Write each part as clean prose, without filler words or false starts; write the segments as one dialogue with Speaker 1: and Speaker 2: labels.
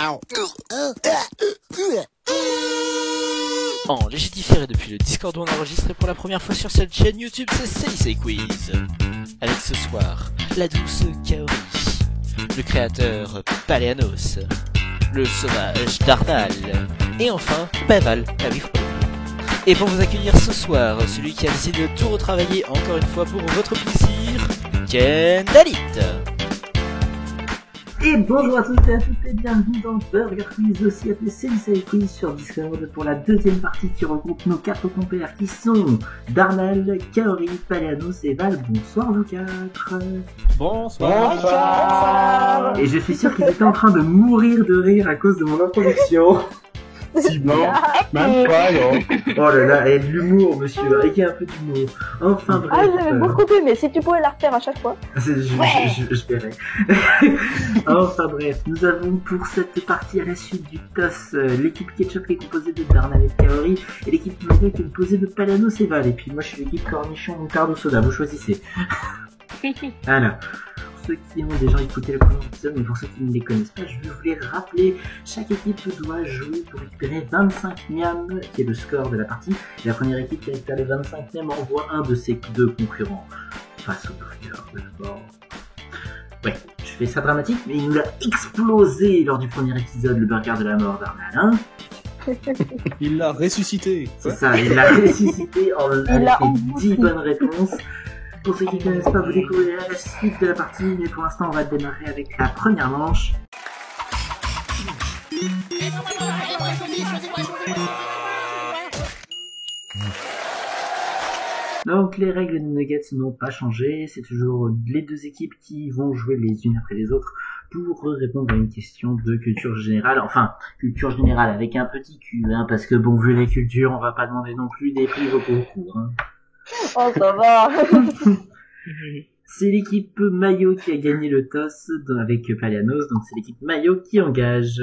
Speaker 1: En légiféré depuis le Discord où on enregistre pour la première fois sur cette chaîne YouTube, c'est Sensei Quiz. Avec ce soir, la douce Kaori, le créateur Paléanos, le sauvage Darnal, et enfin, Baval, la Wifre. Et pour vous accueillir ce soir, celui qui a décidé de tout retravailler encore une fois pour votre plaisir, Ken Dalit.
Speaker 2: Et bonjour à tous et à toutes et bienvenue dans Burger Quiz, aussi appelé Sensei Quiz sur Discord pour la deuxième partie qui regroupe nos quatre compères qui sont Darnal, Kaori, Paléanos et Val. Bonsoir vous quatre.
Speaker 3: Bonsoir.
Speaker 2: Et je suis sûr qu'ils étaient en train de mourir de rire à cause de mon introduction.
Speaker 3: Non, même pas, non.
Speaker 2: Oh là là, et de l'humour monsieur, avec un peu d'humour. Enfin bref.
Speaker 4: Ah, j'avais beaucoup aimé, si tu pouvais la refaire à chaque fois.
Speaker 2: Je verrai. Enfin bref, nous avons pour cette partie à la suite du TOS l'équipe Ketchup qui est composée de Darnal et Kaori et l'équipe Mario qui est composée de Paléanos et Val. Et puis moi je suis l'équipe Cornichon, Moutarde ou Soda, vous choisissez. Voilà. Pour ceux qui ont déjà écouté le premier épisode, mais pour ceux qui ne les connaissent pas, je vais vous les rappeler. Chaque équipe doit jouer pour récupérer 25 miams, qui est le score de la partie. Et la première équipe qui récupère les 25 miams envoie un de ses deux concurrents face au burger de bord. Ouais, je fais ça dramatique, mais il nous l'a explosé lors du premier épisode, le burger de la mort d'Arnal, hein.
Speaker 3: Il l'a ressuscité.
Speaker 2: C'est ça, il l'a ressuscité avec 10 bonnes réponses. Pour ceux qui ne connaissent pas, vous découvrirez la suite de la partie, mais pour l'instant on va démarrer avec la première manche. Donc les règles de Nuggets n'ont pas changé, c'est toujours les deux équipes qui vont jouer les unes après les autres pour répondre à une question de culture générale, enfin culture générale avec un petit Q, hein, parce que bon vu la culture on va pas demander non plus des prix au concours. Hein.
Speaker 4: Oh, ça va.
Speaker 2: C'est l'équipe Mayo qui a gagné le TOS avec Paléanos, donc c'est l'équipe Mayo qui engage.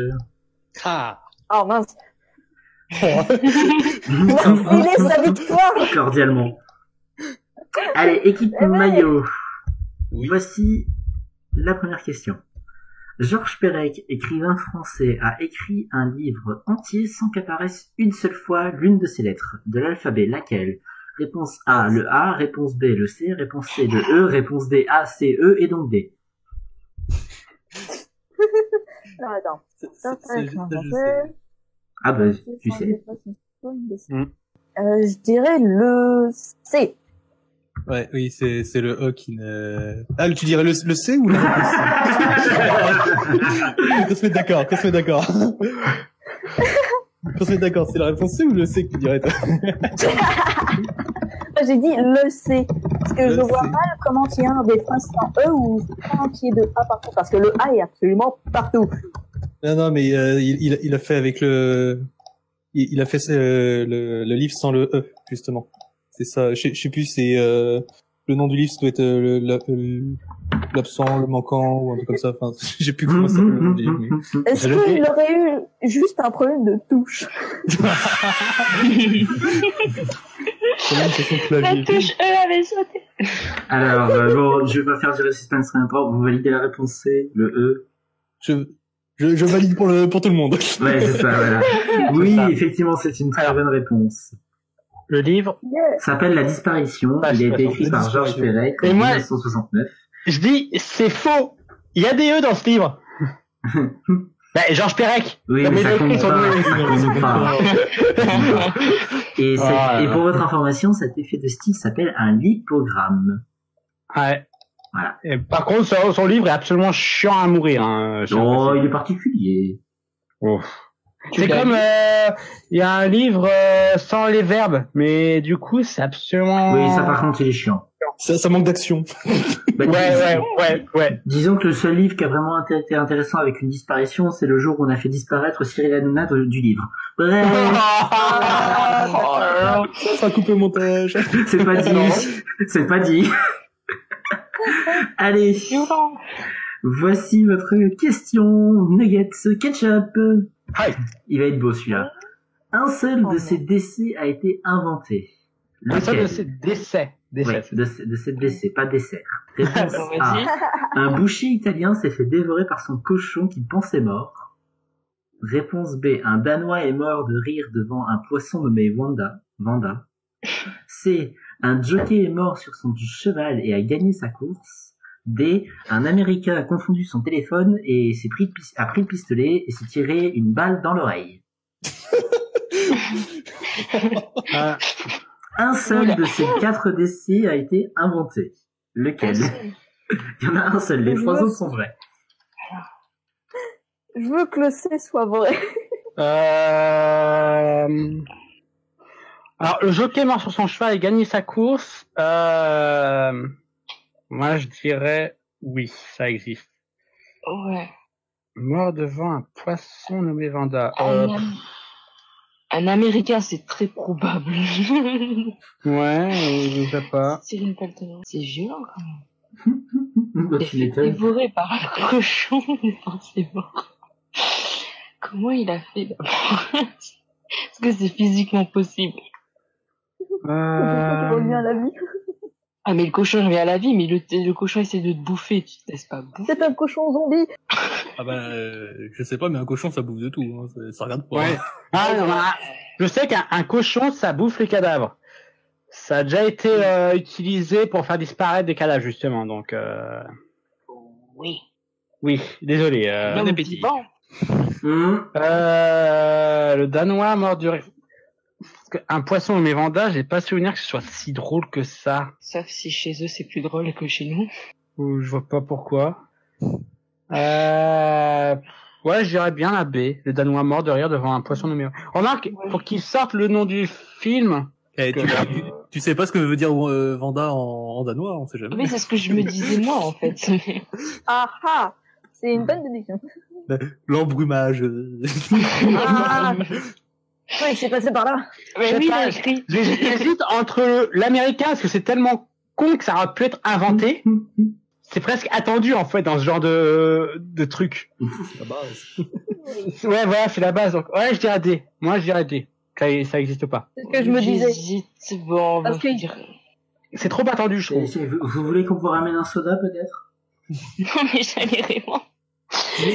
Speaker 3: Ah.
Speaker 4: Oh mince. Il est sa victoire.
Speaker 2: Cordialement. Allez, équipe Mayo. Voici la première question. Georges Perec, écrivain français, a écrit un livre entier sans qu'apparaisse une seule fois l'une de ses lettres. De l'alphabet, laquelle? Réponse A, le A. Réponse B, le C. Réponse C, le E. Réponse D, A, C, E et donc D.
Speaker 4: Non, attends.
Speaker 2: Ah bah, tu sais.
Speaker 4: Je dirais le C.
Speaker 3: Ouais, oui, c'est le E qui ne... Ah, tu dirais le C ou la réponse C? Qu'on se mette d'accord. Qu'on se mette d'accord, c'est la réponse C ou le C que tu dirais toi?
Speaker 4: J'ai dit le C. Parce que
Speaker 3: Le
Speaker 4: je vois
Speaker 3: C.
Speaker 4: mal comment il y a des phrases sans E ou comment il y a de A partout. Parce que le A est absolument partout.
Speaker 3: Non, mais il a fait avec le... Il a fait le livre sans le E, justement. C'est ça, je sais plus, c'est... le nom du livre, ça doit être l'absent, le manquant, ou un truc comme ça. Enfin, j'ai plus comment ça s'appelle le nom du livre. Mais...
Speaker 4: Est-ce qu'il aurait eu juste un problème de touche?
Speaker 5: La touche E avait sauté.
Speaker 2: Alors, bon, je vais pas faire durer le suspense très important. Vous validez la réponse C, le E.
Speaker 3: Je valide pour tout le monde.
Speaker 2: Ouais, c'est ça, voilà. Oui, effectivement, c'est une très bonne réponse.
Speaker 6: Le livre
Speaker 2: S'appelle La Disparition. Il a été écrit par Georges Perec en
Speaker 6: Et moi,
Speaker 2: 1969.
Speaker 6: je dis, c'est faux. Il y a des E dans ce livre. Bah, Georges Perec.
Speaker 2: Oui,
Speaker 6: La
Speaker 2: mais ça compte
Speaker 6: médaille, son nom.
Speaker 2: pas. Et pour votre information, cet effet de style s'appelle un lipogramme.
Speaker 6: Ouais.
Speaker 2: Voilà.
Speaker 6: Et par contre, son livre est absolument chiant à mourir. Hein,
Speaker 2: Oh, il est particulier.
Speaker 6: Oh. C'est comme il y a un livre sans les verbes, mais du coup c'est absolument.
Speaker 2: Oui, ça par contre il est chiant.
Speaker 3: Ça manque d'action.
Speaker 2: Bah,
Speaker 6: Ouais.
Speaker 2: Disons que le seul livre qui a vraiment été intéressant avec une disparition, c'est le jour où on a fait disparaître Cyril Hanouna du livre. Bref.
Speaker 3: Ça sera coupé au montage.
Speaker 2: C'est pas dit. C'est pas dit. Allez. Voici votre question. Nuggets Ketchup.
Speaker 6: Hi.
Speaker 2: Il va être beau celui-là. Un seul de ces décès a été inventé.
Speaker 6: Un seul
Speaker 2: Lequel?
Speaker 6: de ces décès.
Speaker 2: Oui, de ces décès, pas dessert. Réponse A. Un boucher italien s'est fait dévorer par son cochon qu'il pensait mort. Réponse B. Un Danois est mort de rire devant un poisson nommé Vanda. C. Un jockey est mort sur son cheval et a gagné sa course. D. Un Américain a confondu son téléphone et a pris le pistolet et s'est tiré une balle dans l'oreille. Un seul de ces 4 décès a été inventé. Lequel? Il y en a un seul, les 3 autres sont vrais.
Speaker 4: Je veux que le C soit vrai.
Speaker 6: Alors, le jockey mort sur son cheval et gagné sa course. Moi, je dirais oui, ça existe.
Speaker 5: Ouais.
Speaker 6: Mort devant un poisson nommé Vanda.
Speaker 5: Un Américain, c'est très probable.
Speaker 6: Ouais, je sais pas.
Speaker 5: C'est une palette. C'est violent quand même.
Speaker 2: Bah,
Speaker 5: Il
Speaker 2: tu
Speaker 5: est
Speaker 2: m'étonnes.
Speaker 5: dévoré par un cochon dans ses morts. Comment il a fait d'abord? Est-ce que c'est physiquement possible?
Speaker 4: Il revient à la vie.
Speaker 5: Ah mais le cochon revient à la vie, mais le cochon essaie de te bouffer, tu te laisses pas bouffer.
Speaker 4: C'est un cochon zombie.
Speaker 3: Ah ben, je sais pas, mais un cochon, ça bouffe de tout. Hein. Ça regarde pas.
Speaker 6: Ouais. Ah, non, je sais qu'un cochon, ça bouffe les cadavres. Ça a déjà été utilisé pour faire disparaître des cadavres, justement. Donc,
Speaker 5: Oui.
Speaker 6: oui, désolé.
Speaker 5: Bon
Speaker 1: appétit.
Speaker 5: Bon.
Speaker 6: Le Danois mort du... Un poisson nommé Vanda, j'ai pas souvenir que ce soit si drôle que ça.
Speaker 5: Sauf si chez eux c'est plus drôle que chez nous.
Speaker 6: Ou je vois pas pourquoi. Ouais, je dirais bien la B. Le Danois mort de rire devant un poisson nommé... Remarque, pour qu'il sorte le nom du film...
Speaker 3: Eh, tu sais pas ce que veut dire Vanda en danois, on sait jamais.
Speaker 5: Oui, c'est ce que je me disais moi en fait.
Speaker 4: Ah ah, c'est une bonne déduction.
Speaker 3: L'embrumage.
Speaker 4: Ah, ouais, c'est passé par là.
Speaker 5: Mais oui, il a
Speaker 6: pas,
Speaker 5: écrit.
Speaker 6: j'hésite entre l'américain, parce que c'est tellement con que ça aurait pu être inventé. C'est presque attendu, en fait, dans ce genre de truc.
Speaker 3: C'est la base.
Speaker 6: Ouais, voilà, c'est la base. Donc, ouais, je dirais D. Moi, je dirais D. Ça existe pas.
Speaker 4: C'est ce que je me disais.
Speaker 5: J'hésite. Bon, on va
Speaker 4: Parce que-
Speaker 5: dire.
Speaker 6: C'est trop attendu, je trouve.
Speaker 2: Vous voulez qu'on vous ramène un soda, peut-être?
Speaker 5: Non, mais j'allais vraiment.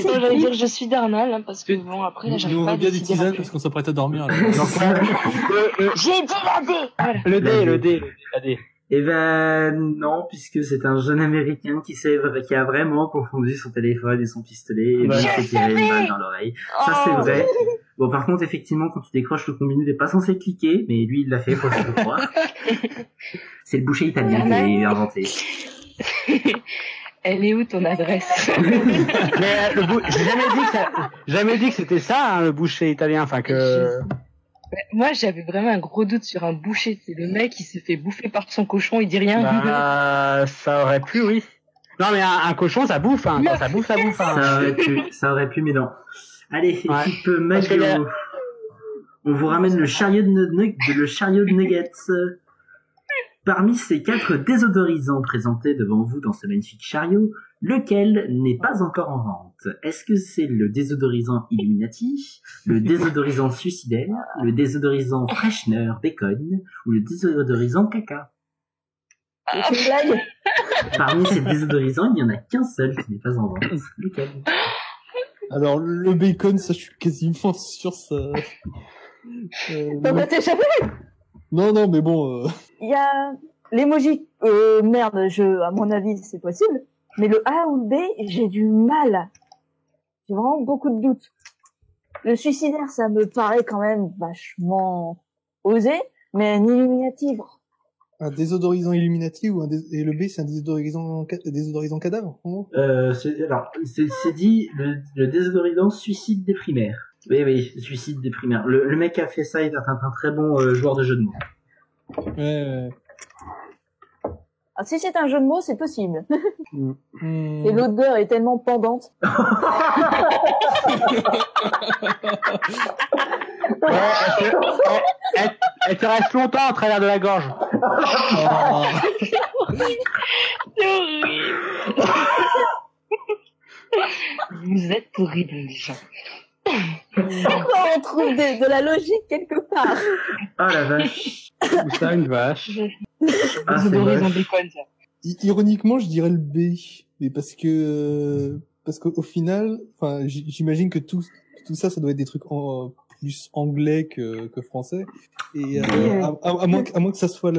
Speaker 5: Non, j'allais dire je suis Darnal, hein, parce que bon, après, là,
Speaker 3: Nous,
Speaker 5: j'arrive
Speaker 3: on
Speaker 5: pas à
Speaker 3: veut bien des
Speaker 5: décider.
Speaker 3: tisanes parce qu'on s'apprête à dormir. Là.
Speaker 5: J'ai dit la D! Voilà.
Speaker 6: Le D, la D.
Speaker 2: Eh ben, non, puisque c'est un jeune Américain qui a vraiment confondu son téléphone et son pistolet, et
Speaker 6: Ouais.
Speaker 2: il s'est tiré une balle dans l'oreille. Ça, c'est vrai. Bon, par contre, effectivement, quand tu décroches le combiné, t'es pas censé cliquer, mais lui, il l'a fait, faut le croire. C'est le boucher italien qui l'a inventé.
Speaker 5: Elle est où ton adresse?
Speaker 6: Mais j'ai jamais dit que c'était ça, hein, le boucher italien. Enfin, que...
Speaker 5: Moi, j'avais vraiment un gros doute sur un boucher. C'est le mec qui s'est fait bouffer par son cochon, il dit rien.
Speaker 6: Bah, ça aurait pu, oui. Non, mais un cochon, ça bouffe, hein. Quand ça bouffe, ça bouffe, hein.
Speaker 2: Ça aurait pu, mais non. Allez,
Speaker 6: Ouais.
Speaker 2: équipe
Speaker 6: Parce que
Speaker 2: Maggio. On vous ramène le chariot de nuggets. Parmi ces 4 désodorisants présentés devant vous dans ce magnifique chariot, lequel n'est pas encore en vente? Est-ce que c'est le désodorisant Illuminati, le désodorisant suicidaire, le désodorisant Freshener Bacon ou le désodorisant Caca?
Speaker 4: C'est une blague.
Speaker 2: Parmi ces désodorisants, il n'y en a qu'un seul qui n'est pas en vente. Lequel?
Speaker 3: Alors, le bacon, ça, je suis quasiment sûr, ça...
Speaker 4: T'en as échappé.
Speaker 3: Non, mais bon...
Speaker 4: Il y a l'emoji. Merde, à mon avis, c'est possible. Mais le A ou le B, j'ai du mal. J'ai vraiment beaucoup de doutes. Le suicidaire, ça me paraît quand même vachement osé, mais un Illuminati,
Speaker 3: Un désodorisant Illuminati et le B, c'est un désodorisant cadavre, en gros.
Speaker 2: C'est dit le désodorisant suicide des primaires. Oui, suicide des primaires. Le mec qui a fait ça est un très bon joueur de jeu de mots.
Speaker 3: Ouais.
Speaker 4: Ah, si c'est un jeu de mots, c'est possible.
Speaker 3: Hmm.
Speaker 4: Et l'odeur est tellement pendante.
Speaker 6: Ouais, elle te reste longtemps à travers de la gorge.
Speaker 3: Ah.
Speaker 5: C'est horrible. Vous êtes horrible, les gens.
Speaker 4: On trouve de la logique quelque part.
Speaker 2: Ah la vache.
Speaker 6: Ou ça, une vache.
Speaker 2: Ah, c'est
Speaker 5: Désodorisant
Speaker 2: moche.
Speaker 5: bacon, ça.
Speaker 3: Ironiquement, je dirais le B, mais parce qu'au final, enfin, j'imagine que tous tout ça doit être des trucs plus anglais que français. Et à moins que ça soit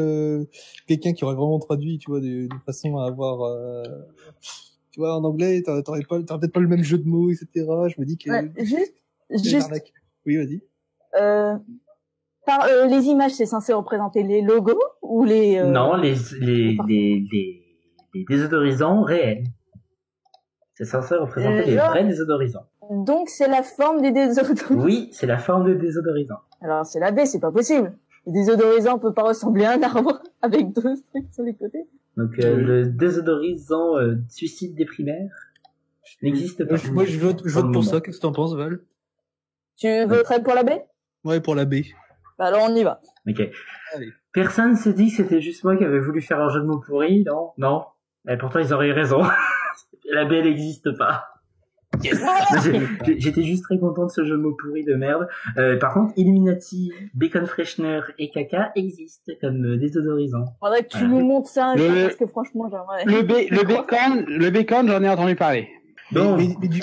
Speaker 3: quelqu'un qui aurait vraiment traduit, tu vois, de façon à avoir, tu vois, en anglais, t'aurais peut-être pas le même jeu de mots, etc. Je me dis que
Speaker 4: juste.
Speaker 3: Oui, vas-y.
Speaker 4: Les images, c'est censé représenter les logos ou les
Speaker 2: Non, les désodorisants réels. C'est censé représenter les vrais désodorisants.
Speaker 4: Donc c'est la forme des désodorisants.
Speaker 2: Oui, c'est la forme des désodorisants.
Speaker 4: Alors c'est la B, c'est pas possible. Le désodorisant peut pas ressembler à un arbre avec deux trucs sur les côtés.
Speaker 2: Donc le désodorisant suicide des primaires n'existe pas.
Speaker 3: Moi je vote pour ça. Qu'est-ce que t'en penses, Val?
Speaker 4: Tu voterais pour la B?
Speaker 3: Ouais, pour la B.
Speaker 4: Bah alors on y va.
Speaker 2: Ok.
Speaker 3: Allez.
Speaker 2: Personne s'est dit que c'était juste moi qui avait voulu faire un jeu de mots pourri, non. Et pourtant ils auraient eu raison. La B elle n'existe pas. Yes. J'étais juste très content de ce jeu de mots pourri de merde. Par contre, Illuminati, Bacon Freshener et Caca existent comme désodorisants.
Speaker 4: Faudrait que tu nous montres ça un jour parce que franchement j'aimerais.
Speaker 6: Le bacon, j'en ai entendu parler.
Speaker 2: Bon.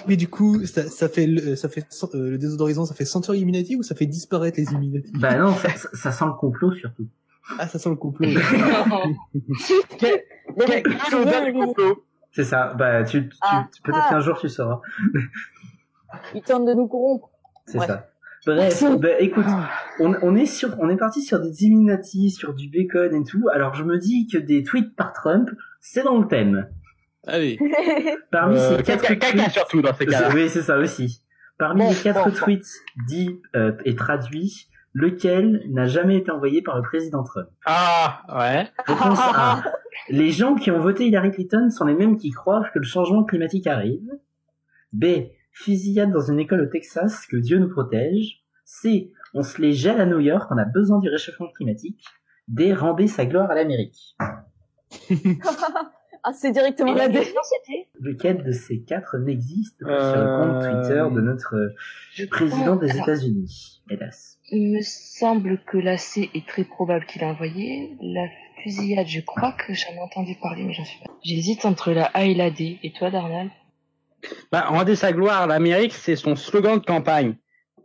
Speaker 3: Mais du coup, ça fait le désodorisant, ça fait sentir Illuminati ou ça fait disparaître les Illuminati?
Speaker 2: Bah non, ça sent le complot surtout.
Speaker 3: Ah, ça sent le complot.
Speaker 6: Quelle odeur du complot.
Speaker 2: C'est ça. Bah peut-être qu'un jour tu sauras.
Speaker 4: Ils tentent de nous corrompre.
Speaker 2: C'est ça. Bref, écoute, on est parti sur des Illuminati, sur du bacon et tout. Alors je me dis que des tweets par Trump, c'est dans le thème.
Speaker 3: Allez.
Speaker 2: Parmi ces 4
Speaker 6: caca surtout dans ces cas-là.
Speaker 2: Oui, c'est ça aussi. Parmi les 4 tweets dits et traduits, lequel n'a jamais été envoyé par le président Trump?
Speaker 6: Ah, ouais.
Speaker 2: Réponse A. Les gens qui ont voté Hillary Clinton sont les mêmes qui croient que le changement climatique arrive. B. Fusillade dans une école au Texas, que Dieu nous protège. C. On se les gèle à New York, on a besoin du réchauffement climatique. D. Rendez sa gloire à l'Amérique.
Speaker 4: Ah, c'est directement la D.
Speaker 2: Lequel de ces 4 n'existe pas sur le compte Twitter de notre président des États-Unis, hélas.
Speaker 5: Il me semble que la C est très probable qu'il a envoyé. La fusillade, je crois que j'en ai entendu parler, mais j'en suis pas. J'hésite entre la A et la D. Et toi, Darnal?
Speaker 6: Rendez sa gloire à l'Amérique, c'est son slogan de campagne.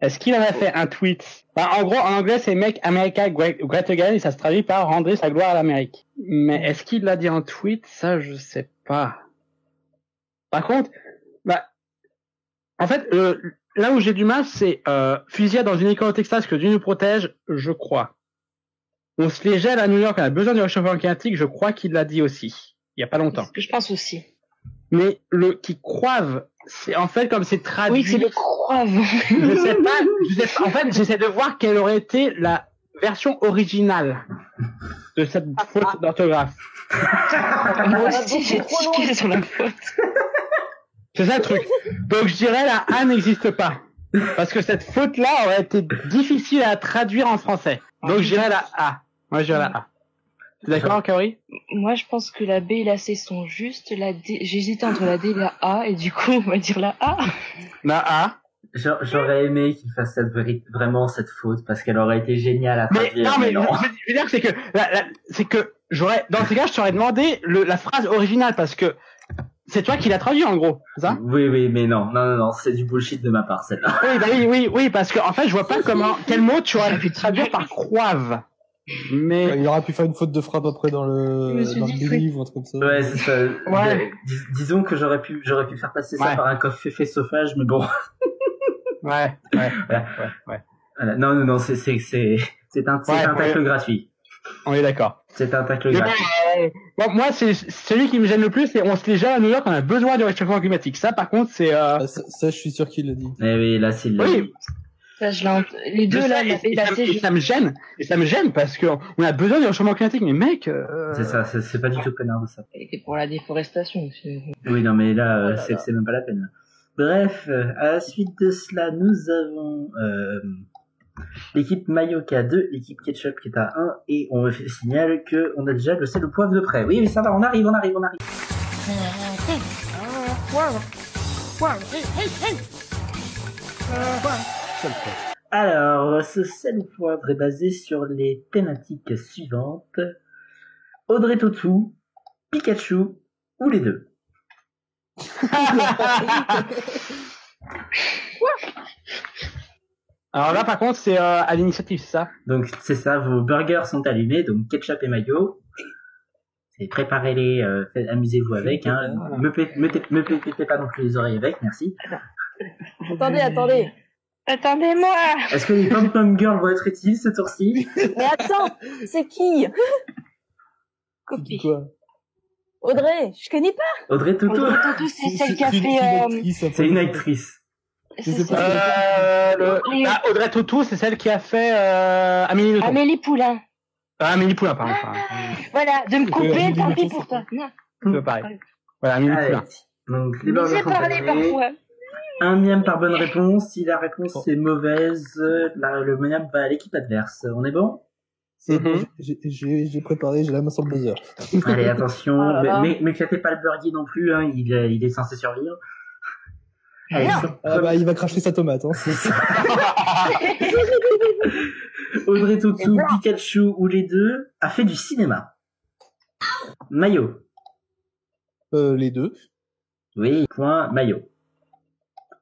Speaker 6: Est-ce qu'il en a fait un tweet? En gros, en anglais, c'est Make America Great Again et ça se traduit par Rendez sa gloire à l'Amérique. Mais est-ce qu'il l'a dit en tweet? Ça, je sais pas. Par contre, en fait, là où j'ai du mal, c'est fusillade dans une école au Texas, que Dieu nous protège, je crois. On se les gèle à New York, on a besoin du réchauffement climatique, je crois qu'il l'a dit aussi. Il y a pas longtemps.
Speaker 5: C'est ce que je pense aussi.
Speaker 6: Mais le qui croive, c'est en fait comme c'est traduit.
Speaker 5: Oui, c'est le croive.
Speaker 6: Je sais pas. En fait, j'essaie de voir quelle aurait été la version originale de cette faute d'orthographe.
Speaker 5: Moi aussi, j'ai tiqué sur la faute.
Speaker 6: C'est ça le truc. Donc je dirais la A n'existe pas. Parce que cette faute-là aurait été difficile à traduire en français. Donc je dirais la A. Moi je dirais la A. T'es d'accord, Kaori?
Speaker 5: Moi, je pense que la B et la C sont justes. La D, j'hésitais entre la D et la A, et du coup, on va dire la A.
Speaker 6: La A.
Speaker 2: J'aurais aimé qu'il fasse vraiment cette faute, parce qu'elle aurait été géniale à traduire.
Speaker 6: Mais je veux dire, c'est que j'aurais, dans ces cas, je t'aurais demandé la phrase originale, parce que c'est toi qui l'as traduit, en gros, c'est ça?
Speaker 2: Oui, mais non, c'est du bullshit de ma part, celle-là.
Speaker 6: Oui, parce que, en fait, je vois pas quel mot tu aurais pu traduire par croive. Mais
Speaker 3: il aurait pu faire une faute de frappe après dans le livre ou un truc comme ça.
Speaker 2: Ouais, c'est ça.
Speaker 6: Ouais.
Speaker 2: Disons que j'aurais pu faire passer ça par un coffre sauvage, mais bon.
Speaker 6: Ouais.
Speaker 2: Voilà. Non, c'est un tacle gratuit.
Speaker 6: On est d'accord.
Speaker 2: C'est un tacle gratuit.
Speaker 6: Moi, c'est celui qui me gêne le plus, c'est on se les gèle à New York, on a besoin du réchauffement climatique. Ça, par contre, c'est
Speaker 3: ça, je suis sûr qu'il l'a dit.
Speaker 2: Eh oui, là, c'est
Speaker 6: oui.
Speaker 5: Ça, les deux, là, la B et la C,
Speaker 6: ça me gêne parce que on a besoin du réchauffement climatique, mais mec,
Speaker 2: c'est ça, c'est pas du tout connard de ça.
Speaker 5: Et pour la déforestation aussi.
Speaker 2: Oui, non, mais là, c'est même pas la peine. Bref, à la suite de cela, nous avons, l'équipe Mayo qui a 2, l'équipe Ketchup qui est à 1, et on signale que on a déjà le sel au poivre de près. Oui, mais ça va, on arrive. Alors, ce sel au poivre est basé sur les thématiques suivantes: Audrey Tautou, Pikachu ou les deux.
Speaker 6: Alors là, par contre, c'est à l'initiative, c'est ça?
Speaker 2: Donc c'est ça, vos burgers sont allumés, donc ketchup et mayo. Et préparez-les, amusez-vous avec. Hein. Me pétez pas non plus les oreilles avec, merci.
Speaker 4: Attendez.
Speaker 5: Attendez-moi.
Speaker 2: Est-ce que les pom-pom girls vont être utiles ce tour-ci?
Speaker 4: Mais attends, c'est qui?
Speaker 5: Copie.
Speaker 3: Quoi?
Speaker 4: Audrey, je connais pas.
Speaker 2: Audrey Tautou.
Speaker 5: Audrey Tautou, c'est celle qui a fait...
Speaker 2: C'est une actrice.
Speaker 3: sais pas.
Speaker 6: Audrey Tautou, c'est celle qui a fait Amélie Nothomb.
Speaker 5: Amélie Poulain.
Speaker 6: Amélie Poulain, pardon.
Speaker 5: Voilà, de me couper,
Speaker 3: Amélie
Speaker 5: tant pis
Speaker 3: Nothomb,
Speaker 5: pour toi. Non.
Speaker 6: C'est pareil. Voilà, Amélie
Speaker 2: Allez.
Speaker 6: Poulain.
Speaker 2: Donc les
Speaker 5: Mais
Speaker 2: burgers
Speaker 5: j'ai
Speaker 2: sont
Speaker 5: parlé
Speaker 2: allumés.
Speaker 5: parfois.
Speaker 2: Un miam par bonne réponse. Si la réponse est mauvaise, le miam va à l'équipe adverse. On est bon?
Speaker 3: J'ai préparé, j'ai la main sur le buzzer.
Speaker 2: Allez, attention.
Speaker 4: Oh là là.
Speaker 2: M'éclatez pas le birdie non plus, hein. Il est censé survivre. Allez,
Speaker 4: Non.
Speaker 2: sur-
Speaker 3: Ah bah, il va cracher sa tomate, hein.
Speaker 2: C'est ça. Audrey Tautou,
Speaker 4: Et voilà.
Speaker 2: Pikachu ou les deux a fait du cinéma. Mayo.
Speaker 3: Les deux.
Speaker 2: Oui, point Mayo.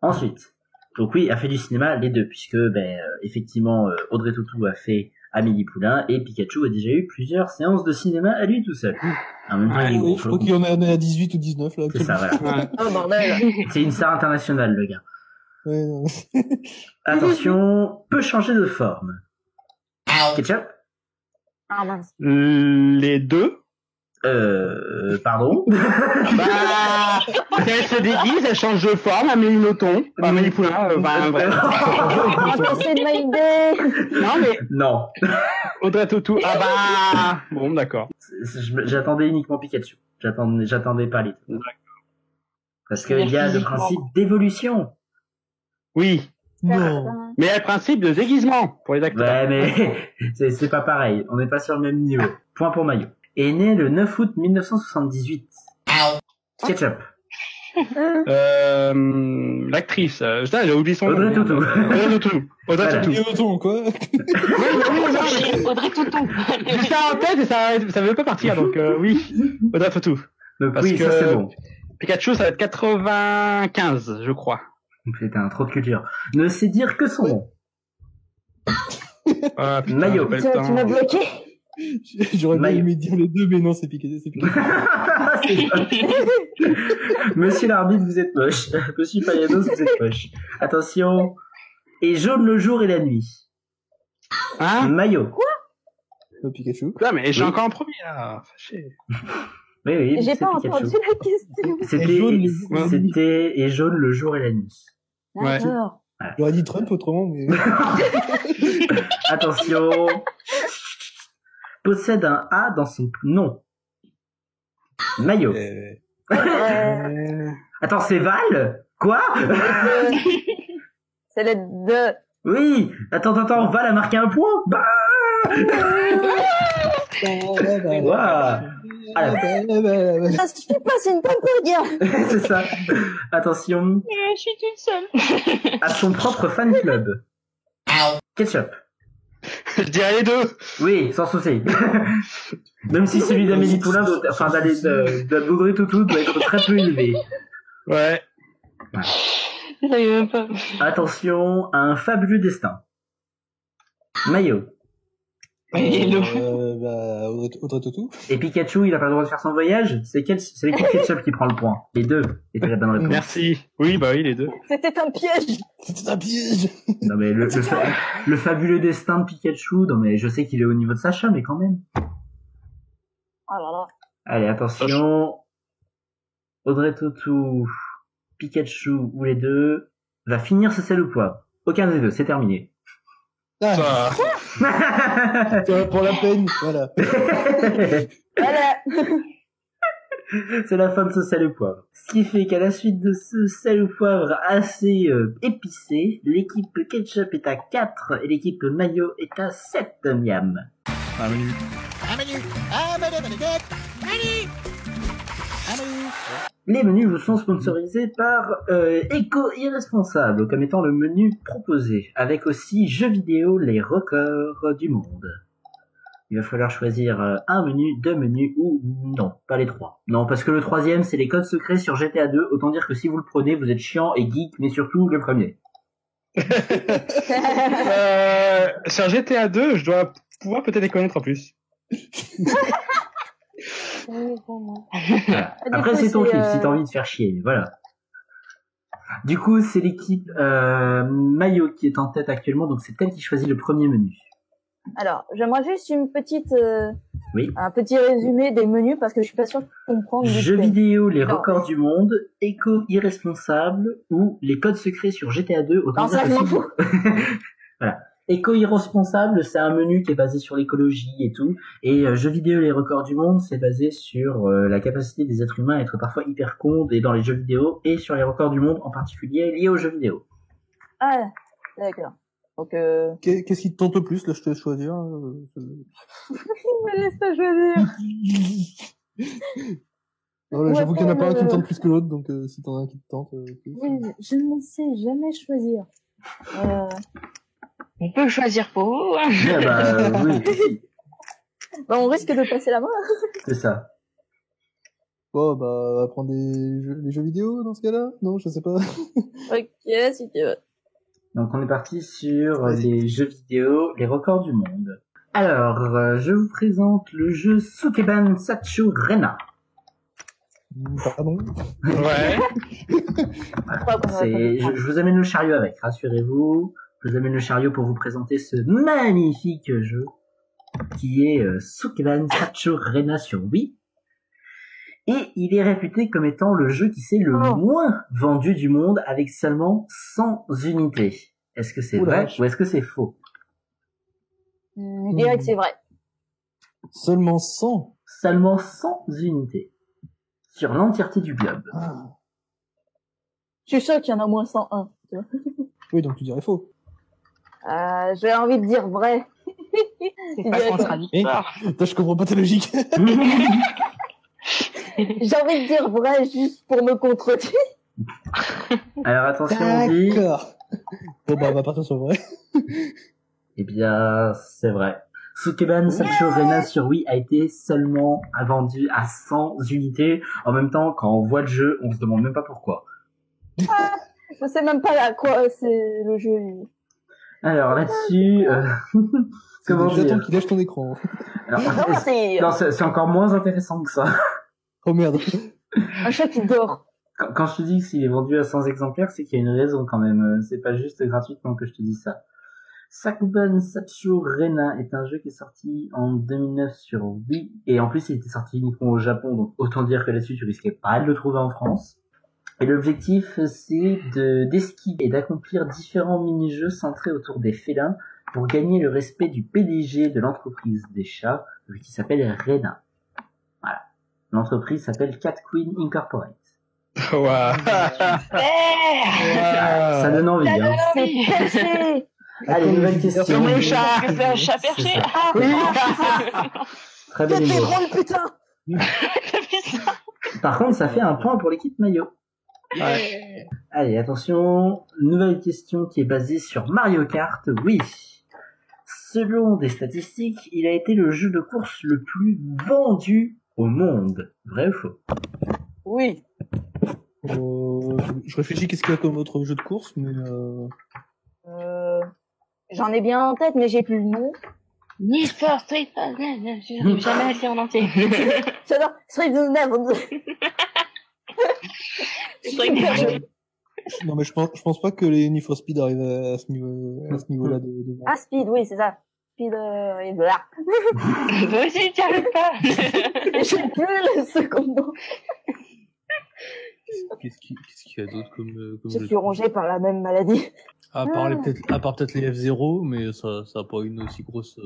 Speaker 2: Ensuite, donc oui, a fait du cinéma les deux, puisque effectivement Audrey Tautou a fait Amélie Poulain et Pikachu a déjà eu plusieurs séances de cinéma à lui tout seul. En même temps, il est gros,
Speaker 3: Oui, je crois qu'il y en a à 18 ou 19, là.
Speaker 2: c'est ça, voilà.
Speaker 6: Ouais.
Speaker 4: Oh bordel.
Speaker 2: C'est une star internationale, le gars.
Speaker 3: Ouais, non.
Speaker 2: Attention, peut changer de forme. Ketchup.
Speaker 4: Ah mince.
Speaker 6: Les deux.
Speaker 2: Pardon.
Speaker 6: Bah, elle se déguise, elle change de forme, Amélie Nothomb. Amélie Poulain, bref.
Speaker 4: Attends, c'est ma idée.
Speaker 6: Non, mais
Speaker 2: Non.
Speaker 6: Audrey Tautou. Ah bah, bon, d'accord.
Speaker 2: J'attendais uniquement Pikachu. J'attendais pas les deux. Parce qu'il y a le principe d'évolution.
Speaker 6: Oui.
Speaker 3: Non.
Speaker 6: Mais il y a le principe de déguisement pour les acteurs.
Speaker 2: Ouais, mais c'est pas pareil. On n'est pas sur le même niveau. Point pour Mayo. Est né le 9 août 1978. Ketchup.
Speaker 6: L'actrice. Putain, j'ai oublié son nom.
Speaker 2: Audrey Tautou.
Speaker 6: Audrey Tautou. Audrey
Speaker 2: Voilà.
Speaker 6: Tautou.
Speaker 3: Et autant, quoi.
Speaker 5: Audrey Tautou.
Speaker 6: J'ai ça en tête et ça veut pas partir, donc oui. Audrey Tautou.
Speaker 2: Donc
Speaker 6: Parce
Speaker 2: oui,
Speaker 6: que-
Speaker 2: ça c'est bon.
Speaker 6: Pikachu, ça va être 95, je crois.
Speaker 2: Putain, trop de culture. Ne sait dire que son nom.
Speaker 6: Ah, putain,
Speaker 2: Maillot.
Speaker 6: pas le
Speaker 4: Tu
Speaker 6: temps.
Speaker 4: m'as bloqué.
Speaker 3: J'aurais bien
Speaker 2: Maillot.
Speaker 3: aimé dire les deux, mais non, c'est piqué, c'est piqué.
Speaker 2: C'est pas- Monsieur l'arbitre, vous êtes moche. Monsieur Payanos, vous êtes moche. Attention. Et jaune le jour et la nuit.
Speaker 6: Hein?
Speaker 2: Maillot.
Speaker 3: Pikachu.
Speaker 6: Putain, mais j'ai
Speaker 2: Oui.
Speaker 6: encore en premier, là. Fâché.
Speaker 2: Oui, oui.
Speaker 4: J'ai
Speaker 2: c'est
Speaker 4: pas
Speaker 2: Pikachu.
Speaker 4: entendu la question.
Speaker 3: Et jaune le jour et la nuit.
Speaker 2: C'était et jaune le jour et la nuit.
Speaker 6: Ouais.
Speaker 4: D'accord.
Speaker 3: J'aurais dit Trump autrement, mais.
Speaker 2: Attention. Possède un A dans son nom. Maillot. Attends, c'est Val? Quoi?
Speaker 4: C'est les deux.
Speaker 2: Oui. Attends, Val a marqué un point? Bah. Waouh.
Speaker 4: Ça se fait pas, c'est une bonne pour dire.
Speaker 2: C'est ça. Attention.
Speaker 5: Je suis toute seule.
Speaker 2: À son propre fan club. Ketchup.
Speaker 6: Je dirais les deux.
Speaker 2: Oui, sans souci. Même si celui d'Amélie Poulain, d'Audrey Tautou doit être très peu élevé.
Speaker 6: Ouais.
Speaker 5: Je savais même pas.
Speaker 2: Attention à un fabuleux destin. Maillot.
Speaker 5: Hello.
Speaker 3: Audrey Tautou.
Speaker 2: Et Pikachu, il a pas le droit de faire son voyage? C'est l'équipe Ketchup qui prend le point. Les deux étaient la bonne réponse.
Speaker 6: Merci. Oui, bah oui, les deux.
Speaker 4: C'était un piège.
Speaker 3: C'était un piège.
Speaker 2: Non mais le fabuleux destin de Pikachu, non mais je sais qu'il est au niveau de Sacha, mais quand même.
Speaker 4: Oh là là.
Speaker 2: Allez, attention. Audrey Tautou, Pikachu ou les deux va finir ce sel ou poivre. Aucun des deux, c'est terminé.
Speaker 3: Ah,
Speaker 6: Ça.
Speaker 3: pour la peine, voilà.
Speaker 4: Voilà.
Speaker 2: C'est la fin de ce sel ou poivre. Ce qui fait qu'à la suite de ce sel ou poivre assez épicé, l'équipe Ketchup est à 4 et l'équipe Mayo est à 7 miam.
Speaker 7: Un menu.
Speaker 2: Les menus vous sont sponsorisés par Eco Irresponsable comme étant le menu proposé, avec aussi jeux vidéo les records du monde. Il va falloir choisir un menu, deux menus ou non, pas les trois. Non, parce que le troisième c'est les codes secrets sur GTA 2, autant dire que si vous le prenez vous êtes chiant et geek, mais surtout le premier.
Speaker 6: Sur GTA 2, je dois pouvoir peut-être les connaître en plus.
Speaker 2: Voilà.
Speaker 4: Du
Speaker 2: Après,
Speaker 4: coup,
Speaker 2: c'est ton
Speaker 4: c'est,
Speaker 2: kiff, si t'as envie de faire chier, mais voilà. Du coup, c'est l'équipe Mayo qui est en tête actuellement, donc c'est elle qui choisit le premier menu.
Speaker 4: Alors, j'aimerais juste une petite,
Speaker 2: Oui.
Speaker 4: un petit résumé des menus parce que je suis pas sûre de comprendre.
Speaker 2: Jeux vidéo, les
Speaker 4: Non.
Speaker 2: records du monde, éco irresponsable ou les codes secrets sur GTA 2. Autant
Speaker 4: Non, ça,
Speaker 2: dire
Speaker 4: je
Speaker 2: que
Speaker 4: m'en
Speaker 2: si-
Speaker 4: fous.
Speaker 2: Voilà. Éco irresponsable, c'est un menu qui est basé sur l'écologie et tout. Et jeux vidéo, les records du monde, c'est basé sur la capacité des êtres humains à être parfois hyper cons dans les jeux vidéo et sur les records du monde en particulier liés aux jeux vidéo.
Speaker 4: Ah, d'accord. Donc,
Speaker 3: Qu'est-ce qui te tente le plus, là, je te laisse choisir.
Speaker 4: il me laisse pas choisir.
Speaker 3: Voilà,
Speaker 4: Ouais,
Speaker 3: j'avoue qu'il y en a pas un qui me
Speaker 4: le-
Speaker 3: tente plus que l'autre, donc si t'en as un qui te tente. Plus.
Speaker 4: Oui, je ne sais jamais choisir.
Speaker 5: On peut choisir pour vous. Hein.
Speaker 2: Ah bah oui,
Speaker 4: Bah, on risque de passer la main.
Speaker 2: c'est ça.
Speaker 3: Bon, bah, on va prendre les jeux vidéo dans ce cas-là? Non, je sais pas.
Speaker 4: Ok, si tu veux.
Speaker 2: Donc on est parti sur les jeux vidéo, les records du monde. Alors, je vous présente le jeu Sukeban Sacho Rena.
Speaker 3: Pardon.
Speaker 6: Ouais.
Speaker 4: Pas qu'on aurait pas
Speaker 2: Je vous amène le chariot avec, rassurez-vous. Je vous amène le chariot pour vous présenter ce magnifique jeu qui est Sukeban Sacho Rena sur Wii. Et il est réputé comme étant le jeu qui s'est le moins vendu du monde avec seulement 100 unités. Est-ce que c'est
Speaker 3: Oula.
Speaker 2: vrai ou est-ce que c'est faux?
Speaker 4: Je dirais que c'est vrai.
Speaker 3: Seulement 100?
Speaker 2: Seulement 100 unités sur l'entièreté du globe.
Speaker 3: Ah.
Speaker 4: Je suis sûr qu'il y en a moins 101. Tu vois.
Speaker 3: Oui, donc tu dirais faux.
Speaker 4: J'ai envie de dire vrai.
Speaker 5: C'est
Speaker 4: Tu
Speaker 5: pas
Speaker 4: dirais quoi
Speaker 5: contradictoire.
Speaker 3: Putain, je comprends pas ta logique.
Speaker 4: J'ai envie de dire vrai juste pour me contredire.
Speaker 2: Alors attention, on dit...
Speaker 3: D'accord. Bon, bah, on va partir sur vrai.
Speaker 2: Eh bien, c'est vrai. Sukeban Sacho Rena sur Wii a été seulement vendu à 100 unités. En même temps, quand on voit le jeu, on se demande même pas pourquoi.
Speaker 4: Je sais même pas à quoi c'est le jeu.
Speaker 2: Alors là-dessus, comment
Speaker 3: J'attends
Speaker 2: dire?
Speaker 3: qu'il lâche ton écran.
Speaker 2: Alors,
Speaker 4: Non, c'est
Speaker 2: non, c'est encore moins intéressant que ça.
Speaker 3: Oh merde.
Speaker 4: un chat qui dort.
Speaker 2: Quand je te dis qu'il est vendu à 100 exemplaires, c'est qu'il y a une raison quand même. C'est pas juste gratuitement que je te dis ça. Sakuban Sacho Rena est un jeu qui est sorti en 2009 sur Wii. Et en plus, il était sorti uniquement au Japon, donc autant dire que là-dessus, tu risquais pas de le trouver en France. Et l'objectif, c'est d'esquiver et d'accomplir différents mini-jeux centrés autour des félins pour gagner le respect du PDG de l'entreprise des chats, qui s'appelle Rena. Voilà. L'entreprise s'appelle Cat Queen Incorporate.
Speaker 6: Wow.
Speaker 2: Ça donne envie, hein.
Speaker 4: C'est perché.
Speaker 2: Allez, nouvelle question.
Speaker 6: Comme le chat.
Speaker 5: Que fait un chat
Speaker 2: C'est
Speaker 5: perché.
Speaker 2: ça.
Speaker 5: Ah,
Speaker 2: Très belle idée.
Speaker 4: putain.
Speaker 2: Par contre, ça fait un point pour l'équipe Mayo.
Speaker 6: Ouais.
Speaker 2: Allez, attention, nouvelle question qui est basée sur Mario Kart. Oui. Selon des statistiques, il a été le jeu de course le plus vendu au monde. Vrai ou faux?
Speaker 4: Oui.
Speaker 3: Je réfléchis qu'est-ce qu'il y a comme autre jeu de course, mais
Speaker 4: J'en ai bien en tête, mais j'ai plus le nom.
Speaker 5: Need for Street. J'arrive jamais à le dire en entier.
Speaker 4: J'adore. Street of Never.
Speaker 3: non, mais je pense pas que les Need for Speed arrivent à ce niveau-là de...
Speaker 4: Ah, Speed, oui, c'est ça. Speed, et voilà.
Speaker 5: Vous aussi, tu arrives pas.
Speaker 4: J'ai plus le second nom.
Speaker 3: Qu'est-ce qu'il y a d'autre comme
Speaker 4: Je
Speaker 3: jeu
Speaker 4: suis rongée par la même maladie.
Speaker 3: à part peut-être les F0, mais ça a pas une aussi grosse...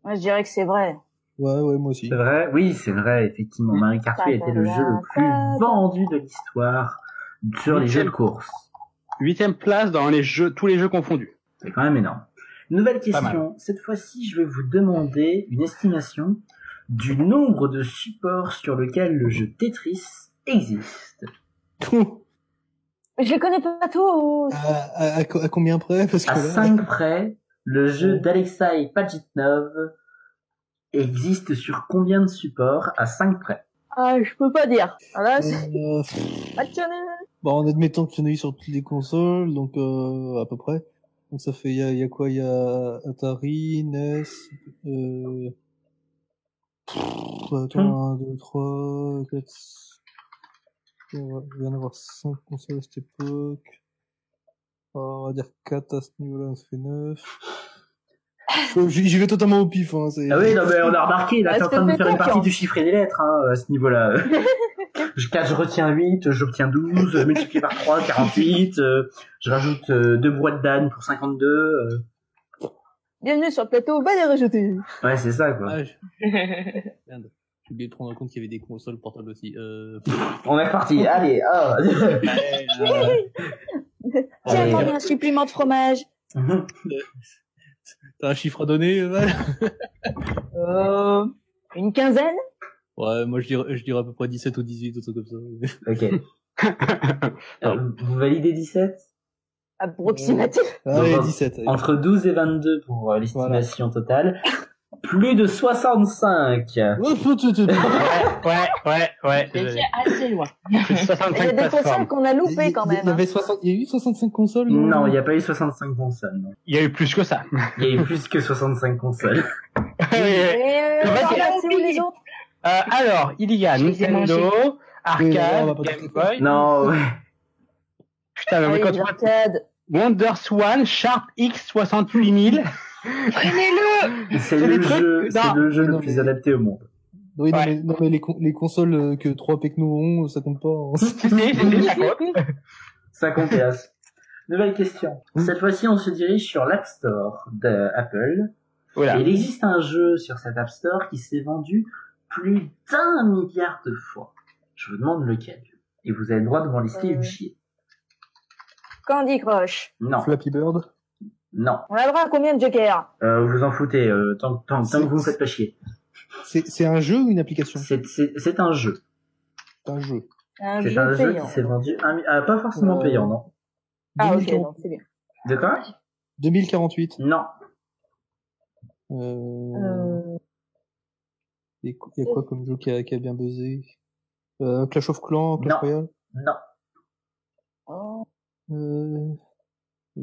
Speaker 4: Moi, je dirais que c'est vrai.
Speaker 3: Ouais, moi aussi.
Speaker 2: C'est vrai? Oui, c'est vrai, effectivement. Mario Kart 8 a été le jeu le plus vendu de l'histoire sur les jeux de course.
Speaker 6: 8e place dans les jeux, tous les jeux confondus.
Speaker 2: C'est quand même énorme. Nouvelle
Speaker 6: Pas
Speaker 2: question. Cette fois-ci, je vais vous demander une estimation du nombre de supports sur lequel le jeu Tetris existe.
Speaker 4: Je les connais pas tous.
Speaker 3: À combien près? Parce que
Speaker 2: À
Speaker 3: là...
Speaker 2: 5 près, le jeu d'Alexei Pajitnov existe sur combien de supports à 5 près?
Speaker 4: Ah, je peux pas dire. Là,
Speaker 3: Bon, en admettant qu'il y en a eu sur toutes les consoles, donc à peu près. Donc ça fait, il y a quoi? Il y a Atari, NES, attends, 1, 2, 3, 4, il va y en avoir 5 consoles à cette époque. On va dire 4 à ce niveau-là, ça fait 9. J'y vais totalement au pif, hein.
Speaker 2: Ah oui, non, mais on a remarqué, là, t'es en train de me faire une partie du chiffre et des lettres, hein, à ce niveau-là. 4, je retiens 8, j'obtiens 12, multiplié par 3, 48, je rajoute 2 boîtes d'âne pour 52.
Speaker 4: Bienvenue sur le plateau, valeur ajoutée.
Speaker 2: Ouais, c'est ça, quoi.
Speaker 3: Merde. J'ai oublié de prendre en compte qu'il y avait des consoles portables aussi.
Speaker 2: On est reparti, allez, ah.
Speaker 4: Tiens, demande un supplément de fromage.
Speaker 3: T'as un chiffre à donner, Val?
Speaker 4: Une quinzaine?
Speaker 3: Ouais, moi je dirais à peu près 17 ou 18 ou tout comme ça.
Speaker 2: Ok. Vous validez 17?
Speaker 4: Approximatif.
Speaker 3: Allez, 17. Allez.
Speaker 2: Entre 12 et 22 pour l'estimation totale. Plus de 65.
Speaker 6: Ouais.
Speaker 5: C'est assez loin.
Speaker 4: Il y a
Speaker 6: 65
Speaker 4: des consoles
Speaker 6: plateformes.
Speaker 4: qu'on a loupées quand même.
Speaker 3: Il y a eu 65 consoles?
Speaker 2: Non, il n'y a pas eu 65 consoles. Non.
Speaker 6: Il y a eu plus que ça.
Speaker 2: Il y a eu plus que 65 consoles.
Speaker 4: Et
Speaker 6: En fait,
Speaker 4: c'est où les autres?
Speaker 6: Alors, il y a
Speaker 5: Je les ai
Speaker 6: Nintendo,
Speaker 3: Oui,
Speaker 6: Arcade,
Speaker 3: on va pas
Speaker 6: Game
Speaker 3: tout
Speaker 6: Boy.
Speaker 2: Non, ouais.
Speaker 6: Putain, mais quand tu vois
Speaker 4: Arcade.
Speaker 6: Wonder Swan, Sharp X 68000.
Speaker 5: Prenez-le!
Speaker 2: C'est
Speaker 6: C'est
Speaker 2: le
Speaker 6: des trucs-
Speaker 2: jeu, c'est
Speaker 6: non.
Speaker 2: le jeu le
Speaker 3: Non,
Speaker 2: plus
Speaker 3: mais-
Speaker 2: adapté au monde.
Speaker 3: Oui,
Speaker 6: Ouais.
Speaker 3: non, mais les consoles que 3 Pecno ont, ça compte pas. Hein.
Speaker 6: Si, ça compte.
Speaker 2: Ça compte, hélas. Nouvelle question. Cette fois-ci, on se dirige sur l'App Store d'Apple.
Speaker 6: Voilà.
Speaker 2: Et il existe un jeu sur cet App Store qui s'est vendu plus d'1 milliard de fois. Je vous demande lequel. Et vous avez le droit de m'en lister une chier.
Speaker 4: Candy Crush.
Speaker 2: Non,
Speaker 3: Flappy Bird.
Speaker 2: non.
Speaker 4: On a le droit à combien de jokers?
Speaker 2: Vous en foutez, tant que vous me faites pas chier.
Speaker 3: C'est un jeu ou une application?
Speaker 2: C'est un jeu.
Speaker 3: C'est un jeu.
Speaker 4: Un
Speaker 2: C'est
Speaker 4: jeu
Speaker 2: un jeu
Speaker 4: payant.
Speaker 2: qui s'est vendu pas forcément payant, non.
Speaker 4: Ah, ok,
Speaker 3: 2040
Speaker 4: donc c'est bien.
Speaker 2: De quoi?
Speaker 3: 2048.
Speaker 2: Non.
Speaker 3: Il y a quoi comme jeu qui a bien buzzé? Clash of Clans, Clash
Speaker 2: Non.
Speaker 3: Royale?
Speaker 2: Non.
Speaker 4: Oh,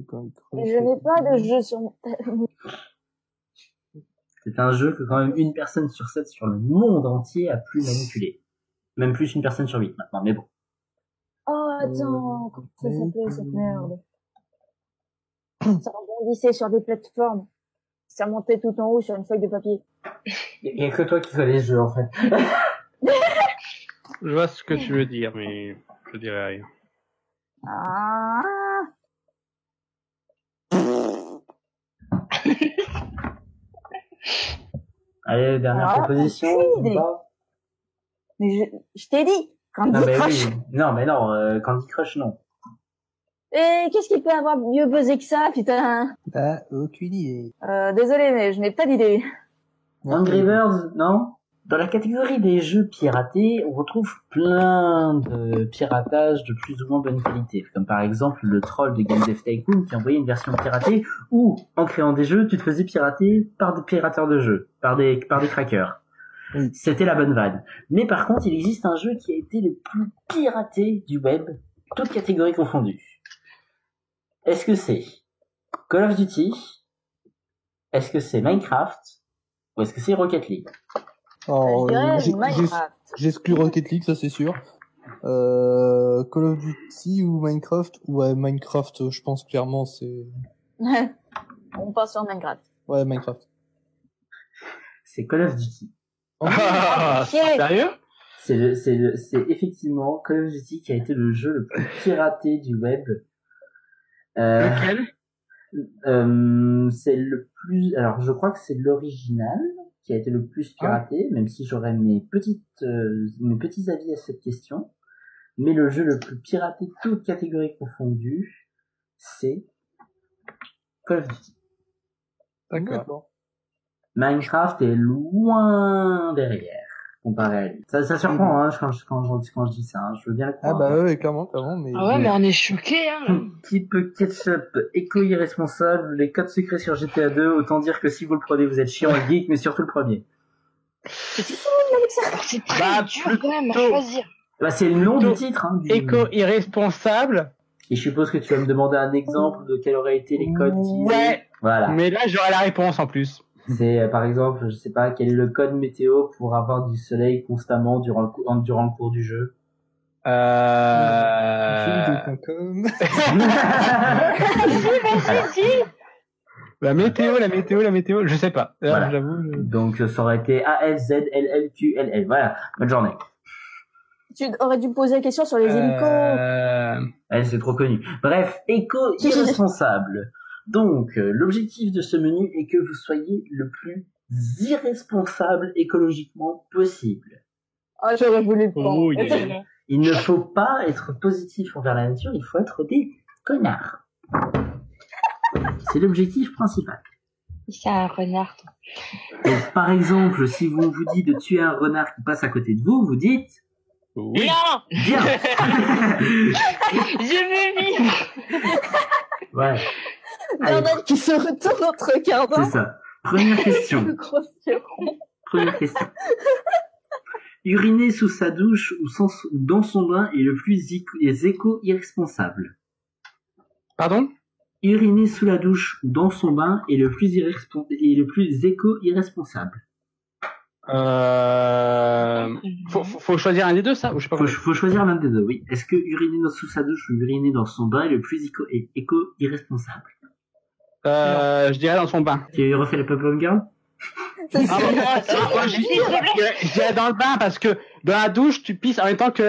Speaker 3: Candy Crush,
Speaker 4: je n'ai pas de jeu sur mon téléphone.
Speaker 2: C'est un jeu que quand même une personne sur 7 sur le monde entier a pu manipuler. Même plus une personne sur 8 maintenant, mais bon.
Speaker 4: Oh, attends, comment ça s'appelait cette merde? Ça rebondissait sur des plateformes. Ça montait tout en haut sur une feuille de papier.
Speaker 2: Il y a que toi qui fais les jeux, en fait.
Speaker 6: Je vois ce que tu veux dire, mais je dirais rien.
Speaker 4: Ah.
Speaker 2: Allez, dernière
Speaker 4: Ah,
Speaker 2: proposition.
Speaker 4: aucune idée.
Speaker 2: ou pas
Speaker 4: Mais je t'ai dit, Candy
Speaker 2: Non, mais
Speaker 4: Crush.
Speaker 2: oui. Non, mais non, Candy Crush, non.
Speaker 4: Et qu'est-ce qui peut avoir mieux buzzé que ça, putain?
Speaker 3: Ah, aucune idée.
Speaker 4: Désolé, mais je n'ai pas d'idée.
Speaker 2: Angry Birds, non? Dans la catégorie des jeux piratés, on retrouve plein de piratages de plus ou moins bonne qualité. Comme par exemple le troll de Game Dev Tycoon qui envoyait une version piratée où, en créant des jeux, tu te faisais pirater par des pirateurs de jeux, par des crackers.
Speaker 3: Oui.
Speaker 2: C'était la bonne vanne. Mais par contre, il existe un jeu qui a été le plus piraté du web, toutes catégories confondues. Est-ce que c'est Call of Duty? Est-ce que c'est Minecraft? Ou est-ce que c'est Rocket League?
Speaker 3: Alors,
Speaker 4: Je dirais
Speaker 3: j'ai-
Speaker 4: Minecraft.
Speaker 3: j'exclus Rocket League, ça c'est sûr. Call of Duty ou Minecraft? Ouais, Minecraft, je pense clairement c'est...
Speaker 4: On passe sur Minecraft.
Speaker 3: Ouais, Minecraft.
Speaker 2: C'est Call of Duty.
Speaker 6: Ah,
Speaker 4: chier.
Speaker 6: sérieux?
Speaker 2: C'est effectivement Call of Duty qui a été le jeu le plus piraté du web.
Speaker 6: Lequel?
Speaker 2: C'est le plus, alors je crois que c'est l'original qui a été le plus piraté, même si j'aurais mes petits avis à cette question. Mais le jeu le plus piraté, toutes catégories confondues, c'est Call of Duty.
Speaker 3: D'accord.
Speaker 2: Minecraft est loin derrière, comparé à lui. Ça surprend, hein, quand je dis ça, hein, je veux bien le
Speaker 3: Ah
Speaker 2: croire.
Speaker 3: bah ouais, clairement, mais...
Speaker 5: Ah ouais, mais on est choqués, hein.
Speaker 2: Type ketchup, éco-irresponsable, les codes secrets sur GTA 2, autant dire que si vous le prenez, vous êtes chiant et geek, mais surtout le premier.
Speaker 5: Alors, c'est très
Speaker 6: Bah,
Speaker 5: dur quand même à
Speaker 6: plutôt.
Speaker 5: choisir.
Speaker 2: Bah, c'est le nom du titre. Hein,
Speaker 6: Éco-irresponsable.
Speaker 2: Et je suppose que tu vas me demander un exemple de quels auraient été les codes utilisés.
Speaker 6: Ouais.
Speaker 2: Voilà.
Speaker 6: Mais là, j'aurai la réponse en plus.
Speaker 2: C'est, par exemple, je sais pas, quel est le code météo pour avoir du soleil constamment durant le cours du jeu.
Speaker 3: Jeuxvideo.com.
Speaker 6: La météo, je sais pas.
Speaker 2: Voilà.
Speaker 6: J'avoue.
Speaker 2: Donc, ça aurait été ALZLLQLL. Voilà. Bonne journée.
Speaker 4: Tu aurais dû poser la question sur les hélicos.
Speaker 2: C'est trop connu. Bref, éco-irresponsable. Donc, l'objectif de ce menu est que vous soyez le plus irresponsable écologiquement possible.
Speaker 4: Ah, j'aurais voulu le prendre.
Speaker 6: Oh, yeah.
Speaker 2: Il ne faut pas être positif envers la nature, il faut être des connards. C'est l'objectif principal.
Speaker 5: C'est un renard.
Speaker 2: Donc, par exemple, si vous vous dit de tuer un renard qui passe à côté de vous, vous dites
Speaker 6: Oui.
Speaker 5: Non.
Speaker 2: bien.
Speaker 5: Je veux vivre.
Speaker 2: Ouais. Allez,
Speaker 4: Bernard qui se retourne entre quart
Speaker 2: c'est
Speaker 4: d'heure.
Speaker 2: ça. Première question.
Speaker 4: Le gros suron.
Speaker 2: Première question. Uriner sous sa douche ou dans son bain est le plus éco-irresponsable.
Speaker 6: Pardon?
Speaker 2: Uriner sous la douche ou dans son bain est le plus éco-irresponsable.
Speaker 6: Faut choisir un des deux, ça? Ou je sais pas.
Speaker 2: Faut choisir l'un des deux, oui. Est-ce que uriner sous sa douche ou uriner dans son bain est le plus éco-irresponsable?
Speaker 6: Je dirais dans son bain.
Speaker 2: Tu refais la pop-up girl?
Speaker 4: C'est
Speaker 6: Ah,
Speaker 4: sûr.
Speaker 6: moi, je dirais dans le bain parce que dans la douche, tu pisses en même temps que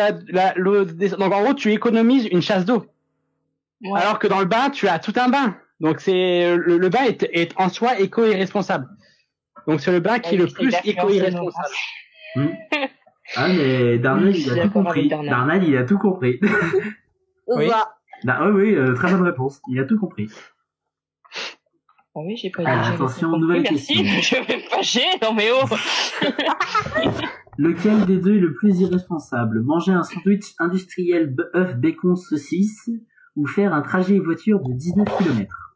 Speaker 6: l'eau descend. Donc en gros, tu économises une chasse d'eau.
Speaker 5: Ouais.
Speaker 6: Alors que dans le bain, tu as tout un bain. Donc c'est le bain est en soi éco-irresponsable. Donc c'est le bain qui est le plus éco-irresponsable.
Speaker 2: Ah, mais Darnell,
Speaker 5: Je
Speaker 2: il
Speaker 5: suis
Speaker 2: a tout
Speaker 5: d'accord
Speaker 2: compris.
Speaker 5: avec Darnell.
Speaker 2: Darnell, il a tout compris.
Speaker 6: Oui.
Speaker 4: Bah,
Speaker 2: Oui, très bonne réponse. Il a tout compris.
Speaker 5: Ah oui, j'ai pas
Speaker 2: Alors,
Speaker 5: dit. j'avais
Speaker 2: attention,
Speaker 5: pas compris,
Speaker 2: nouvelle
Speaker 5: merci.
Speaker 2: question.
Speaker 5: Je vais me fâcher, non mais oh.
Speaker 2: Lequel des deux est le plus irresponsable? Manger un sandwich industriel œuf, bacon, saucisse ou faire un trajet voiture de 19 km?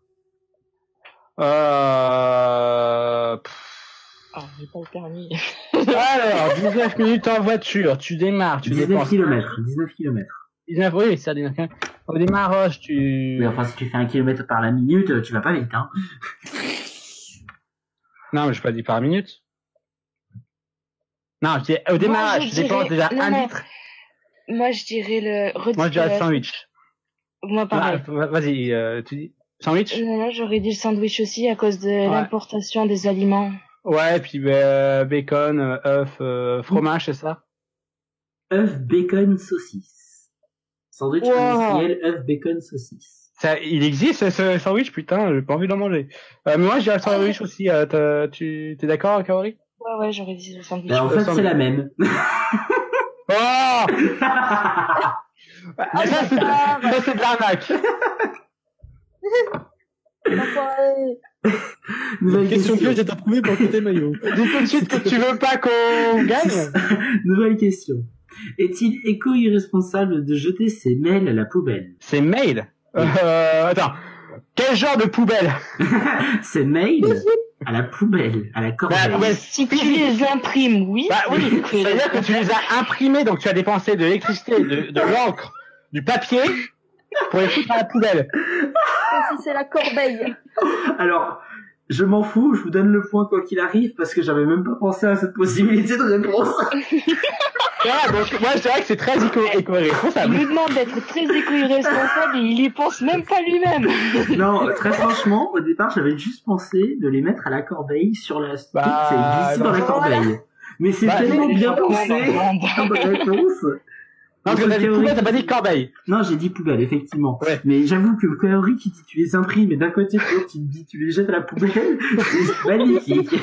Speaker 5: Ah, j'ai pas le permis.
Speaker 6: Alors, 19 minutes en voiture, tu démarres, tu
Speaker 2: 19
Speaker 6: dépenses.
Speaker 2: km. 19 km.
Speaker 6: 19, oui, ça, 19 km. Au démarrage, tu...
Speaker 2: Oui, enfin, si tu fais 1 km par la minute, tu vas pas vite, hein.
Speaker 6: Non, mais je pas dit par minute. Non, je dis, au démarrage, tu dépenses déjà
Speaker 5: non,
Speaker 6: 1
Speaker 5: non.
Speaker 6: litre.
Speaker 5: Moi, je dirais le...
Speaker 6: Moi, je dirais le sandwich.
Speaker 5: Moi, pareil.
Speaker 6: Vas-y, tu dis sandwich?
Speaker 5: Non, j'aurais dit le sandwich aussi à cause de l'importation des aliments.
Speaker 6: Ouais, puis bacon, œuf, fromage, c'est ça?
Speaker 2: œuf, bacon, saucisse. Sandwich industriel, œuf, bacon, saucisse.
Speaker 6: Ça, il existe ce sandwich, putain, j'ai pas envie d'en manger. Mais moi, je dirais le sandwich aussi. Tu t'es d'accord, Kaori?
Speaker 5: Ouais, j'aurais dit le sandwich.
Speaker 2: Ben, en fait, c'est la même.
Speaker 6: Oh! Ça, c'est de l'arnaque.
Speaker 4: enfoiré.
Speaker 2: Nouvelle
Speaker 3: Question
Speaker 2: question.
Speaker 3: piège est approuvée pour quitter le maillot.
Speaker 6: Dis tout de suite que tu veux pas qu'on gagne.
Speaker 2: Nouvelle question. Est-il éco-irresponsable de jeter ses mails à la poubelle?
Speaker 6: C'est mail. Attends. Quel genre de poubelle?
Speaker 2: Ses mails à la poubelle, à la corbeille.
Speaker 6: Bah, ouais,
Speaker 5: Si tu les imprimes, oui.
Speaker 6: Bah oui, c'est-à-dire que tu les as imprimés, donc tu as dépensé de l'électricité, de l'encre, du papier, pour les foutre à la poubelle.
Speaker 4: Si c'est la corbeille.
Speaker 2: Alors, je m'en fous, je vous donne le point quoi qu'il arrive, parce que j'avais même pas pensé à cette possibilité de réponse.
Speaker 6: Voilà, donc moi je dirais que c'est très
Speaker 5: Il
Speaker 6: éco-responsable.
Speaker 5: nous demande d'être très éco-irresponsable et il y pense même pas lui-même.
Speaker 2: Non, très franchement, au départ, j'avais juste pensé de les mettre à la corbeille sur la stick,
Speaker 6: Bah,
Speaker 2: c'est glissé dans la
Speaker 4: voilà.
Speaker 2: corbeille. Mais c'est
Speaker 6: Bah,
Speaker 2: tellement
Speaker 5: c'est
Speaker 2: bien
Speaker 5: bien
Speaker 2: pensé comme réponse.
Speaker 6: Non, parce que t'as dit poubelle, t'as pas dit corbeille.
Speaker 2: Non, j'ai dit poubelle, effectivement.
Speaker 6: Ouais.
Speaker 2: Mais j'avoue que Kaori qui dit tu les imprimes et d'un côté l'autre qui dit tu les jettes à la poubelle, c'est magnifique.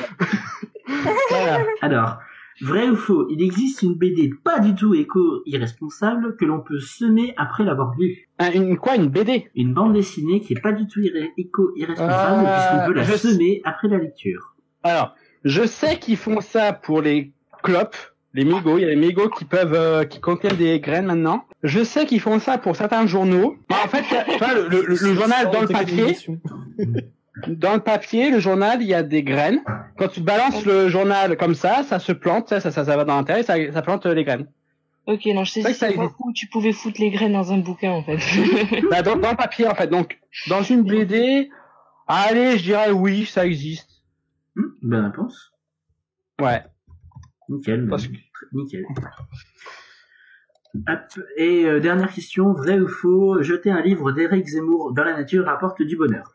Speaker 6: Voilà.
Speaker 2: Alors, vrai ou faux, il existe une BD pas du tout éco-irresponsable que l'on peut semer après l'avoir lue.
Speaker 6: Une BD?
Speaker 2: Une bande dessinée qui est pas du tout éco-irresponsable puisqu'on peut la
Speaker 6: je-
Speaker 2: semer après la lecture.
Speaker 6: Alors, je sais qu'ils font ça pour les clopes, les mégots. Il y a les mégots qui peuvent, qui contiennent des graines maintenant. Je sais qu'ils font ça pour certains journaux. Bah, en fait, tu vois, le journal dans le papier, le journal, il y a des graines. Quand tu balances le journal comme ça se plante, ça va dans l'intérieur, ça plante les graines.
Speaker 5: Ok, non, je sais
Speaker 6: C'est vrai que ça
Speaker 5: pas
Speaker 6: existe.
Speaker 5: où tu pouvais foutre les graines dans un bouquin, en fait.
Speaker 6: Bah, dans le papier, en fait. Donc, dans une BD, allez, je dirais oui, ça existe.
Speaker 2: Bonne réponse.
Speaker 6: Ouais.
Speaker 2: Nickel.
Speaker 6: Parce que-
Speaker 2: Nickel. Hop. Et dernière question, vrai ou faux, jeter un livre d'Éric Zemmour dans la nature rapporte du bonheur.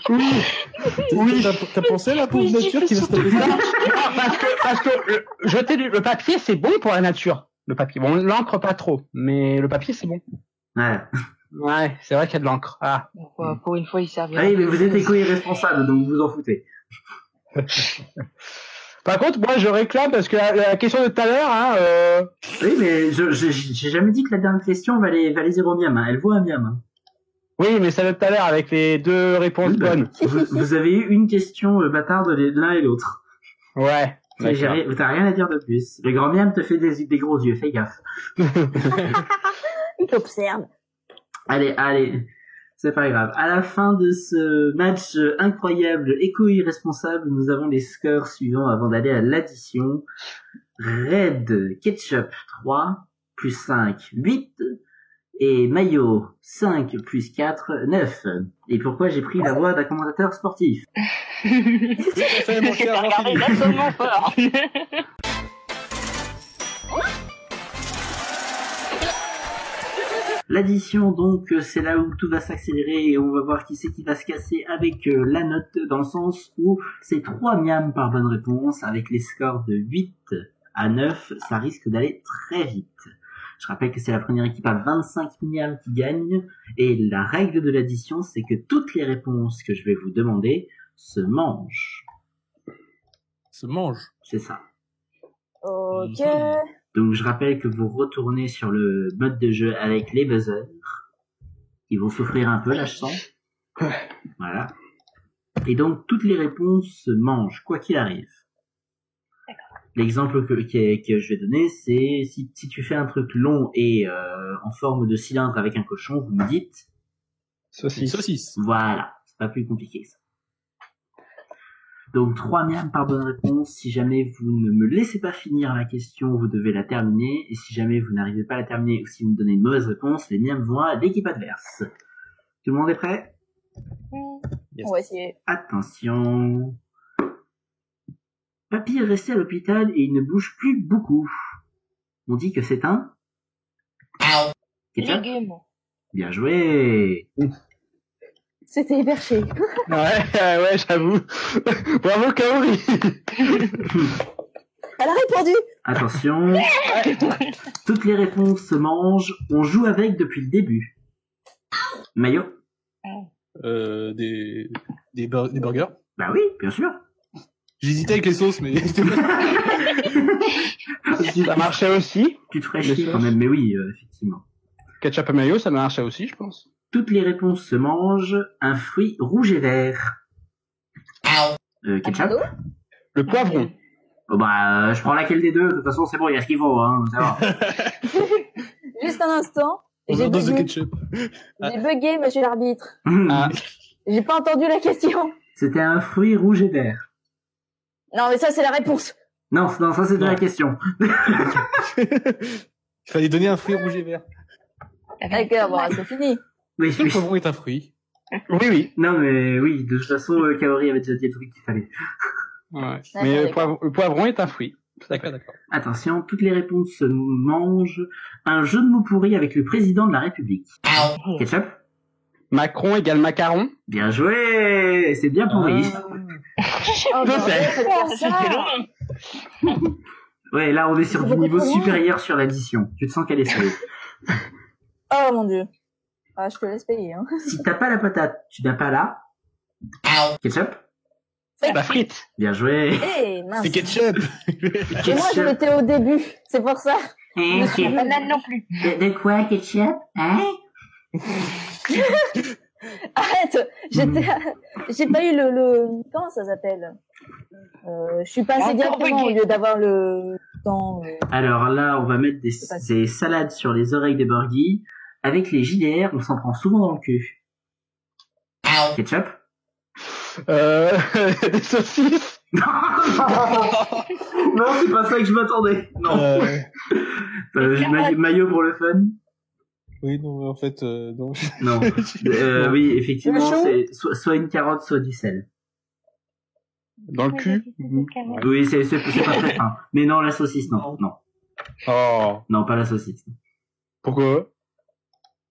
Speaker 6: Oui.
Speaker 3: T'as pensé à la pauvre nature qui va se taper ça?
Speaker 6: Non, parce que jeter le papier, c'est bon pour la nature. Le papier. Bon, l'encre pas trop, mais le papier, c'est bon.
Speaker 2: Ouais.
Speaker 6: Ouais, c'est vrai qu'il y a de l'encre. Ah.
Speaker 5: Bon, pour une fois, il servira.
Speaker 2: Ah oui, mais vous êtes éco-irresponsable, donc vous vous en foutez.
Speaker 6: Par contre, moi, je réclame parce que la question de tout à l'heure,
Speaker 2: Oui, mais j'ai jamais dit que la dernière question valait 0 miam. Hein. Elle vaut un miam. Hein.
Speaker 6: oui, mais celle de tout à l'heure avec les deux réponses
Speaker 2: Oui, bah,
Speaker 6: bonnes.
Speaker 2: vous avez eu une question bâtarde de l'un et l'autre.
Speaker 6: Ouais.
Speaker 2: T'as rien à dire de plus. Le grand miam te fait des gros yeux, fais gaffe.
Speaker 4: Il t'observe.
Speaker 2: Allez, c'est pas grave. À la fin de ce match incroyable, éco-irresponsable, nous avons les scores suivants avant d'aller à l'addition. Red Ketchup 3, plus 5, 8. Et Mayo 5, plus 4, 9. Et pourquoi j'ai pris la voix d'un commentateur sportif?
Speaker 3: Fais mon cher
Speaker 5: Regardez,
Speaker 3: Jean-Philippe.
Speaker 5: là seulement fort.
Speaker 2: L'addition, donc, c'est là où tout va s'accélérer et on va voir qui c'est qui va se casser avec la note, dans le sens où c'est 3 miams par bonne réponse, avec les scores de 8 à 9, ça risque d'aller très vite. Je rappelle que c'est la première équipe à 25 miams qui gagne, et la règle de l'addition, c'est que toutes les réponses que je vais vous demander se mangent.
Speaker 3: Se mange.
Speaker 2: C'est ça.
Speaker 4: Ok.
Speaker 2: Donc je rappelle que vous retournez sur le mode de jeu avec les buzzers. Ils vont souffrir un peu là, je sens. Voilà. Et donc toutes les réponses se mangent, quoi qu'il arrive. L'exemple que je vais donner, c'est si tu fais un truc long et en forme de cylindre avec un cochon, vous me dites
Speaker 3: Saucisse.
Speaker 2: voilà, c'est pas plus compliqué que ça. Donc 3 miams par bonne réponse. Si jamais vous ne me laissez pas finir la question, vous devez la terminer. Et si jamais vous n'arrivez pas à la terminer ou si vous me donnez une mauvaise réponse, les miams vont à l'équipe adverse. Tout le monde est prêt?
Speaker 3: Yes.
Speaker 4: On va essayer.
Speaker 2: Attention. Papy est resté à l'hôpital et il ne bouge plus beaucoup. On dit que c'est un ketchup.
Speaker 5: Légumes.
Speaker 2: Bien joué.
Speaker 4: C'était éperché.
Speaker 6: Ouais, j'avoue. Bravo, Kaori.
Speaker 4: Elle a répondu.
Speaker 2: Attention. Toutes les réponses se mangent. On joue avec depuis le début. Maillot?
Speaker 3: Des burgers.
Speaker 2: Bah oui, bien sûr.
Speaker 3: J'hésitais avec les sauces, mais
Speaker 6: Ça marchait aussi.
Speaker 2: Tu te ferais
Speaker 6: Les
Speaker 2: chier
Speaker 6: sauces.
Speaker 2: quand même, mais oui, effectivement.
Speaker 6: Ketchup et mayo, ça marchait aussi, je pense.
Speaker 2: Toutes les réponses se mangent. Un fruit rouge et vert. Ketchup?
Speaker 6: Le poivron.
Speaker 2: Oh bah, je prends laquelle des deux. De toute façon, c'est bon, il y a ce qu'il faut, hein. Ça va.
Speaker 4: Juste un instant. J'ai
Speaker 3: overdose de
Speaker 4: bugué.
Speaker 3: ketchup.
Speaker 4: J'ai bugué, monsieur l'arbitre.
Speaker 6: Ah.
Speaker 4: J'ai pas entendu la question.
Speaker 2: C'était un fruit rouge et vert.
Speaker 4: Non, mais ça, c'est la réponse.
Speaker 2: Non, ça c'était
Speaker 3: Non.
Speaker 2: la question.
Speaker 3: Il fallait donner un fruit rouge et vert.
Speaker 4: D'accord, bon, c'est fini.
Speaker 2: Oui,
Speaker 3: Le
Speaker 2: oui.
Speaker 3: poivron est un fruit.
Speaker 6: Oui.
Speaker 2: Non, mais oui, de toute façon, Kaori avait déjà dit le truc qu'il fallait.
Speaker 6: Ouais.
Speaker 4: D'accord,
Speaker 6: Mais
Speaker 4: d'accord.
Speaker 6: le poivron est un fruit.
Speaker 3: D'accord.
Speaker 2: Attention, toutes les réponses se mangent. Un jeu de mots pourri avec le président de la République. Ketchup?
Speaker 6: Macron égale macaron.
Speaker 2: Bien joué! C'est bien pourri.
Speaker 4: Oh,
Speaker 6: Je sais.
Speaker 4: faut faire
Speaker 5: C'était
Speaker 4: ça.
Speaker 5: long.
Speaker 2: Ouais, là, on est sur
Speaker 4: C'est
Speaker 2: du niveau
Speaker 4: beaucoup trop loin.
Speaker 2: supérieur sur l'addition. Tu te sens qu'elle est sérieuse.
Speaker 4: Oh, mon Dieu. Ah, je te laisse payer, hein.
Speaker 2: Si t'as pas la patate, tu n'as pas la... Ketchup?
Speaker 6: La frite.
Speaker 2: Bien joué.
Speaker 4: Eh, mince.
Speaker 3: C'est ketchup.
Speaker 4: Et moi, je l'étais au début. C'est pour ça.
Speaker 2: Hein,
Speaker 5: Banane non plus.
Speaker 2: de quoi, ketchup? Hein?
Speaker 4: Arrête. J'ai pas eu le, comment ça s'appelle? Je suis passée
Speaker 5: Encore
Speaker 4: directement au
Speaker 5: bugué.
Speaker 4: lieu d'avoir le temps.
Speaker 2: Alors là, on va mettre des salades sur les oreilles des borgis. Avec les JDR, on s'en prend souvent dans le cul. Ketchup?
Speaker 6: Des saucisses.
Speaker 2: Non, c'est pas ça que je m'attendais. Non. Maillot pour le fun.
Speaker 3: Oui, non, en fait, non.
Speaker 2: Non. Oui, effectivement, c'est soit une carotte, soit du sel.
Speaker 6: Dans le cul.
Speaker 2: Oui, c'est pas très fin. Mais non, la saucisse, non. Non.
Speaker 6: Oh.
Speaker 2: Non, pas la saucisse.
Speaker 6: Pourquoi?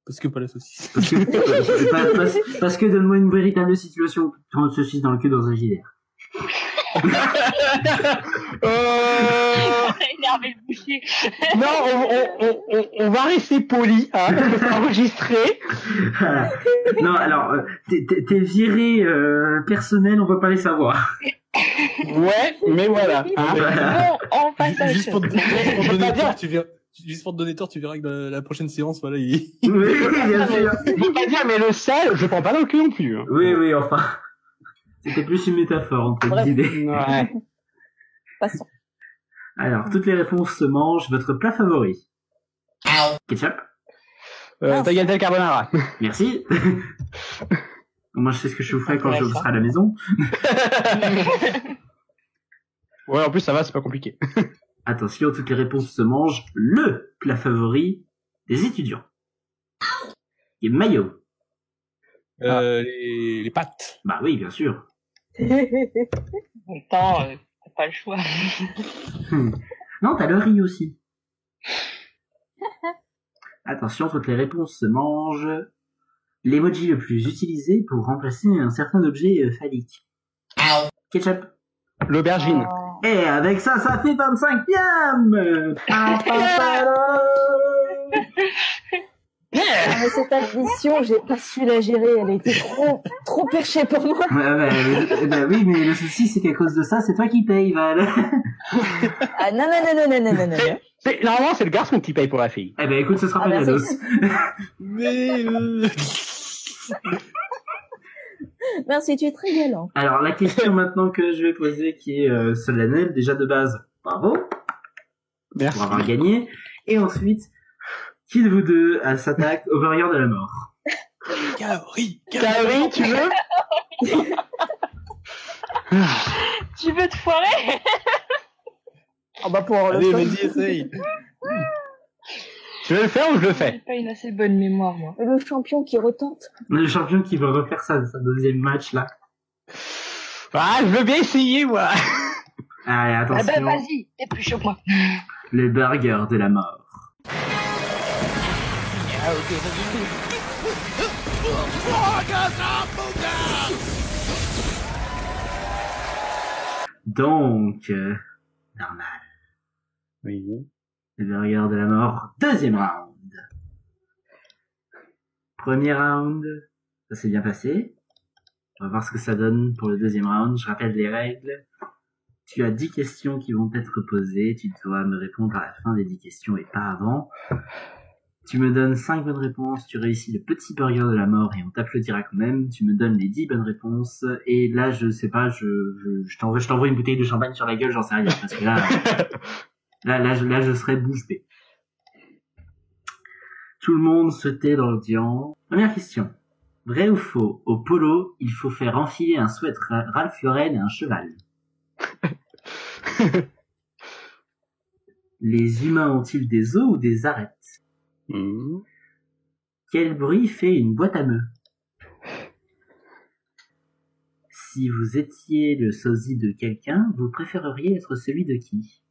Speaker 3: Parce que pas la saucisse.
Speaker 2: Parce que donne-moi une véritable situation. Prends une saucisse dans le cul dans un gilet.
Speaker 5: Énervé le boucher.
Speaker 6: Non, on va rester poli, hein, enregistrer.
Speaker 2: Non, alors, tes virées personnelles, on va pas les savoir.
Speaker 6: Ouais, mais voilà. Hein.
Speaker 5: Bon, on passe à autre
Speaker 3: Juste pour
Speaker 5: chose.
Speaker 3: te donner tort, tu verras. Juste pour te donner tort, tu verras que la prochaine séance, voilà, il...
Speaker 2: Oui, bien sûr.
Speaker 6: Je veux pas dire, mais le sel, je prends pas dans le cul non plus. Hein.
Speaker 2: Oui, enfin. C'était plus une métaphore, entre guillemets.
Speaker 6: Ouais.
Speaker 4: Passons.
Speaker 2: Alors, toutes les réponses se mangent. Votre plat favori? Ketchup?
Speaker 6: Tagliatelle carbonara.
Speaker 2: Merci. Moi, je sais ce que je vous ferai quand je serai à la maison.
Speaker 6: Ouais, en plus, ça va, c'est pas compliqué.
Speaker 2: Attention, toutes les réponses se mangent. Le plat favori des étudiants. Et maillot.
Speaker 3: Les pâtes.
Speaker 2: Bah oui, bien sûr.
Speaker 5: En même temps, t'as pas le choix.
Speaker 2: Non, t'as le riz aussi. Attention, toutes les réponses se mangent. L'emoji le plus utilisé pour remplacer un certain objet phallique. Ketchup.
Speaker 6: L'aubergine.
Speaker 2: Et avec ça, ça fait 25 yams.
Speaker 4: Ah, mais cette addition, j'ai pas su la gérer, elle était trop perchée pour moi.
Speaker 2: Bah oui, mais le souci, c'est qu'à cause de ça, c'est toi qui payes, Val.
Speaker 4: Ah non.
Speaker 6: Normalement, c'est le garçon qui paye pour la fille.
Speaker 2: Eh ben écoute, ce sera pas gratos.
Speaker 3: Mais
Speaker 4: Merci, tu es très galant.
Speaker 2: Alors, la question maintenant que je vais poser, qui est solennelle, déjà de base, bravo,
Speaker 6: Merci.
Speaker 2: pour avoir gagné. Et ensuite, qui de vous deux s'attaque au warrior de la mort?
Speaker 3: Kaori,
Speaker 6: tu veux?
Speaker 5: Tu veux te foirer?
Speaker 4: Ah bah pour le
Speaker 3: Allez,
Speaker 4: fun.
Speaker 3: vas-y, essaye.
Speaker 6: Tu veux le faire ou je le
Speaker 5: J'ai
Speaker 6: fais?
Speaker 5: pas une assez bonne mémoire, moi.
Speaker 4: Le champion qui retente.
Speaker 2: Le champion qui veut refaire sa deuxième match, là.
Speaker 6: Ah, je veux bien essayer, moi.
Speaker 2: Allez,
Speaker 5: Ah
Speaker 2: attention.
Speaker 5: ben vas-y, t'es plus chaud que moi.
Speaker 2: Le burger de la mort. Donc, normal.
Speaker 6: Oui.
Speaker 2: Le burger de la mort, deuxième round. Premier round, ça s'est bien passé. On va voir ce que ça donne pour le deuxième round. Je rappelle les règles. Tu as 10 questions qui vont être posées. Tu dois me répondre à la fin des 10 questions et pas avant. Tu me donnes 5 bonnes réponses, tu réussis le petit burger de la mort et on t'applaudira quand même. Tu me donnes les 10 bonnes réponses et là, je sais pas, je t'envoie une bouteille de champagne sur la gueule, j'en sais rien. Parce que là, je serais bouche bée. Tout le monde se tait dans l'audience. Première question. Vrai ou faux, au polo, il faut faire enfiler un sweat Ralph Lauren à un cheval. Les humains ont-ils des os ou des arêtes? Quel bruit fait une boîte à meux? Si vous étiez le sosie de quelqu'un, vous préféreriez être celui de qui?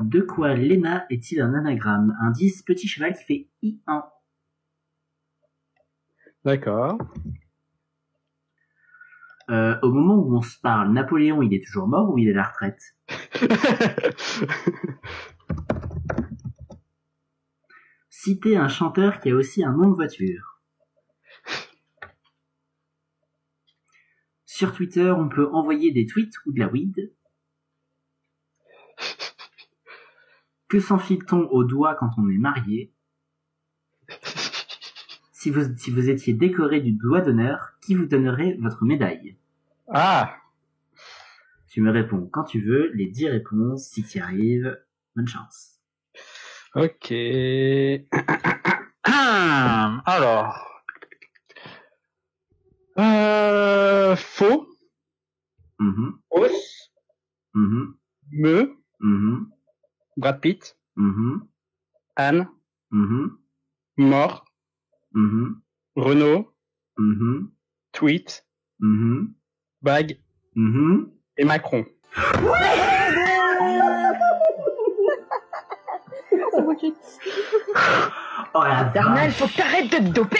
Speaker 2: De quoi Léna est-il un anagramme? Indice, petit cheval qui fait I1.
Speaker 6: D'accord.
Speaker 2: Au moment où on se parle, Napoléon, il est toujours mort ou il est à la retraite? Citez un chanteur qui a aussi un nom de voiture. Sur Twitter, on peut envoyer des tweets ou de la weed. Que s'enfile-t-on au doigt quand on est marié? Si vous étiez décoré du doigt d'honneur, qui vous donnerait votre médaille?
Speaker 6: Ah.
Speaker 2: Tu me réponds quand tu veux, les 10 réponses, si tu y arrives, bonne chance.
Speaker 6: Ok. Alors. Faux.
Speaker 2: Mhm.
Speaker 6: Os.
Speaker 2: Mhm.
Speaker 6: Me.
Speaker 2: Mhm.
Speaker 6: Brad Pitt.
Speaker 2: Mhm.
Speaker 6: Anne.
Speaker 2: Mhm.
Speaker 6: Mort.
Speaker 2: Mhm.
Speaker 6: Renault.
Speaker 2: Mhm.
Speaker 6: Tweet.
Speaker 2: Mhm.
Speaker 6: Bag.
Speaker 2: Mhm.
Speaker 6: Et Macron.
Speaker 2: Oh la
Speaker 5: Darnell,
Speaker 2: vache.
Speaker 5: faut que t'arrêtes de te doper.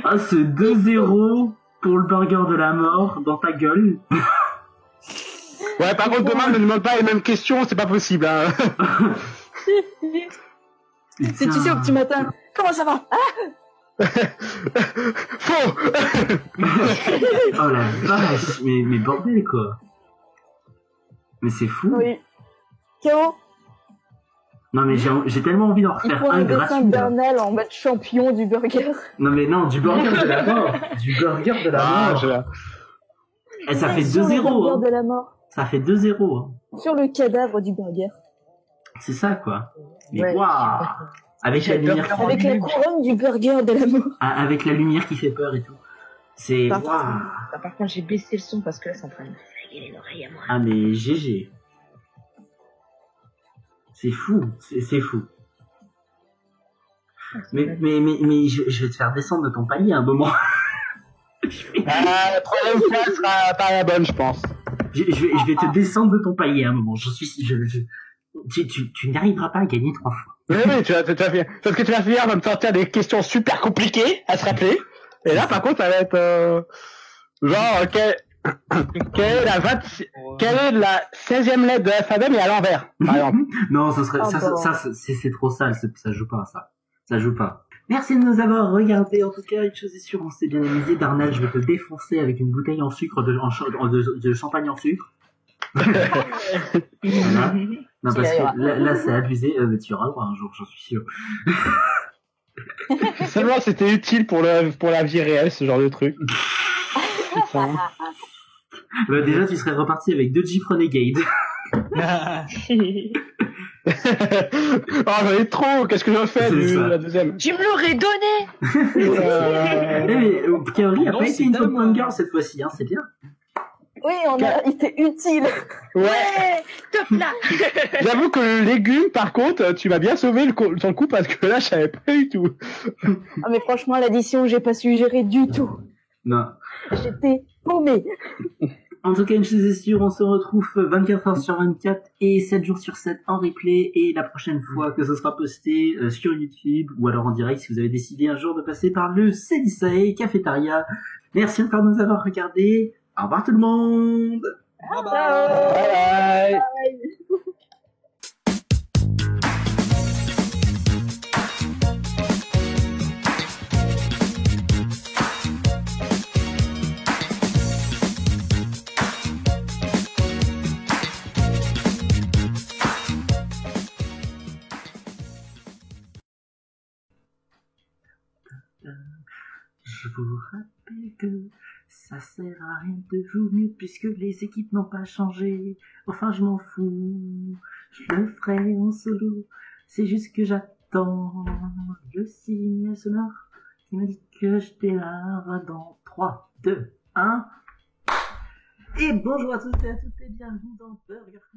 Speaker 2: Ah, ce 2-0 pour le burger de la mort dans ta gueule.
Speaker 6: Ouais, par contre, demain, ne demande pas les mêmes questions, c'est pas possible, hein.
Speaker 4: C'est tu sais au petit matin. Comment ça va?
Speaker 6: Faux.
Speaker 2: Oh la vache, mais bordel quoi. Mais c'est fou.
Speaker 4: Oui. K.O.
Speaker 2: Non mais j'ai tellement envie d'en
Speaker 4: Il
Speaker 2: refaire
Speaker 4: faut
Speaker 2: un
Speaker 4: un dessin
Speaker 2: gratuit. là.
Speaker 4: d'Arnel en mode champion du burger.
Speaker 2: Non mais non, du burger de la mort. Du burger de la mort. Et ça fait
Speaker 4: Sur le
Speaker 2: 2-0.
Speaker 4: burger
Speaker 2: Hein.
Speaker 4: de la mort.
Speaker 2: Ça fait 2-0. Hein.
Speaker 4: Sur le cadavre du burger.
Speaker 2: C'est ça quoi. Mais
Speaker 5: Ouais.
Speaker 2: waouh. Avec la lumière,
Speaker 4: Avec la couronne du burger de la mort.
Speaker 2: avec la lumière qui fait peur et tout. C'est
Speaker 4: Par-
Speaker 2: waouh.
Speaker 5: Ah, par contre, j'ai baissé le son parce que là, c'est en train de me flinguer les oreilles à moi.
Speaker 2: Ah mais GG. C'est fou, c'est fou. Mais je vais te faire descendre de ton palier à un moment.
Speaker 6: La troisième fois sera pas la bonne, je pense.
Speaker 2: Je vais te descendre de ton palier à un moment. Tu n'arriveras pas à gagner 3 fois.
Speaker 6: Oui, tu vas finir. Parce que tu vas finir par me sortir des questions super compliquées à se rappeler. Et là, par contre, ça va être, genre, quelle est la 16e lettre de l'alphabet, mais à l'envers, par exemple.
Speaker 2: Non, ça serait,
Speaker 4: Ah bon.
Speaker 2: c'est trop sale, ça joue pas à ça. Ça joue pas. Merci de nous avoir regardé. En tout cas, une chose est sûre, on s'est bien amusé. Darnell, je vais te défoncer avec une bouteille en sucre de champagne en sucre. Voilà. Non, parce que là c'est abusé. Mais tu auras le droit un jour, j'en suis sûr.
Speaker 6: Seulement, c'était utile pour la vie réelle, ce genre de truc. Putain.
Speaker 2: Bah, déjà, tu serais reparti avec 2 Jeep Renegade.
Speaker 6: Oh, j'en ai trop. Qu'est-ce que j'en fais
Speaker 2: C'est ça.
Speaker 6: la deuxième?
Speaker 5: Tu me l'aurais donné.
Speaker 2: Mais Kaori a
Speaker 3: Non,
Speaker 2: pas
Speaker 3: c'est
Speaker 2: été une top
Speaker 3: tellement-
Speaker 2: one girl cette fois-ci, hein, c'est bien.
Speaker 4: Oui, on a été utile.
Speaker 6: Ouais.
Speaker 5: Top là.
Speaker 6: J'avoue que le légume, par contre, tu m'as bien sauvé sur le coup parce que là, je savais pas du tout.
Speaker 4: Ah, mais franchement, l'addition, j'ai pas su gérer du tout.
Speaker 2: Non.
Speaker 4: J'étais paumée.
Speaker 2: En tout cas, une chose est sûre, on se retrouve 24 heures sur 24 et 7 jours sur 7 en replay. Et la prochaine fois que ce sera posté sur YouTube ou alors en direct si vous avez décidé un jour de passer par le Célisae Cafétéria. Merci encore de nous avoir regardés. Au revoir tout le monde.
Speaker 3: Bye bye.
Speaker 6: Bye.
Speaker 2: Je vous rappelle que ça sert à rien de vous mieux puisque les équipes n'ont pas changé. Enfin, je m'en fous. Je le ferai en solo. C'est juste que j'attends le signe sonore qui me dit que je démarre dans 3, 2, 1. Et bonjour à tous et à toutes et bienvenue dans Burger Quiz.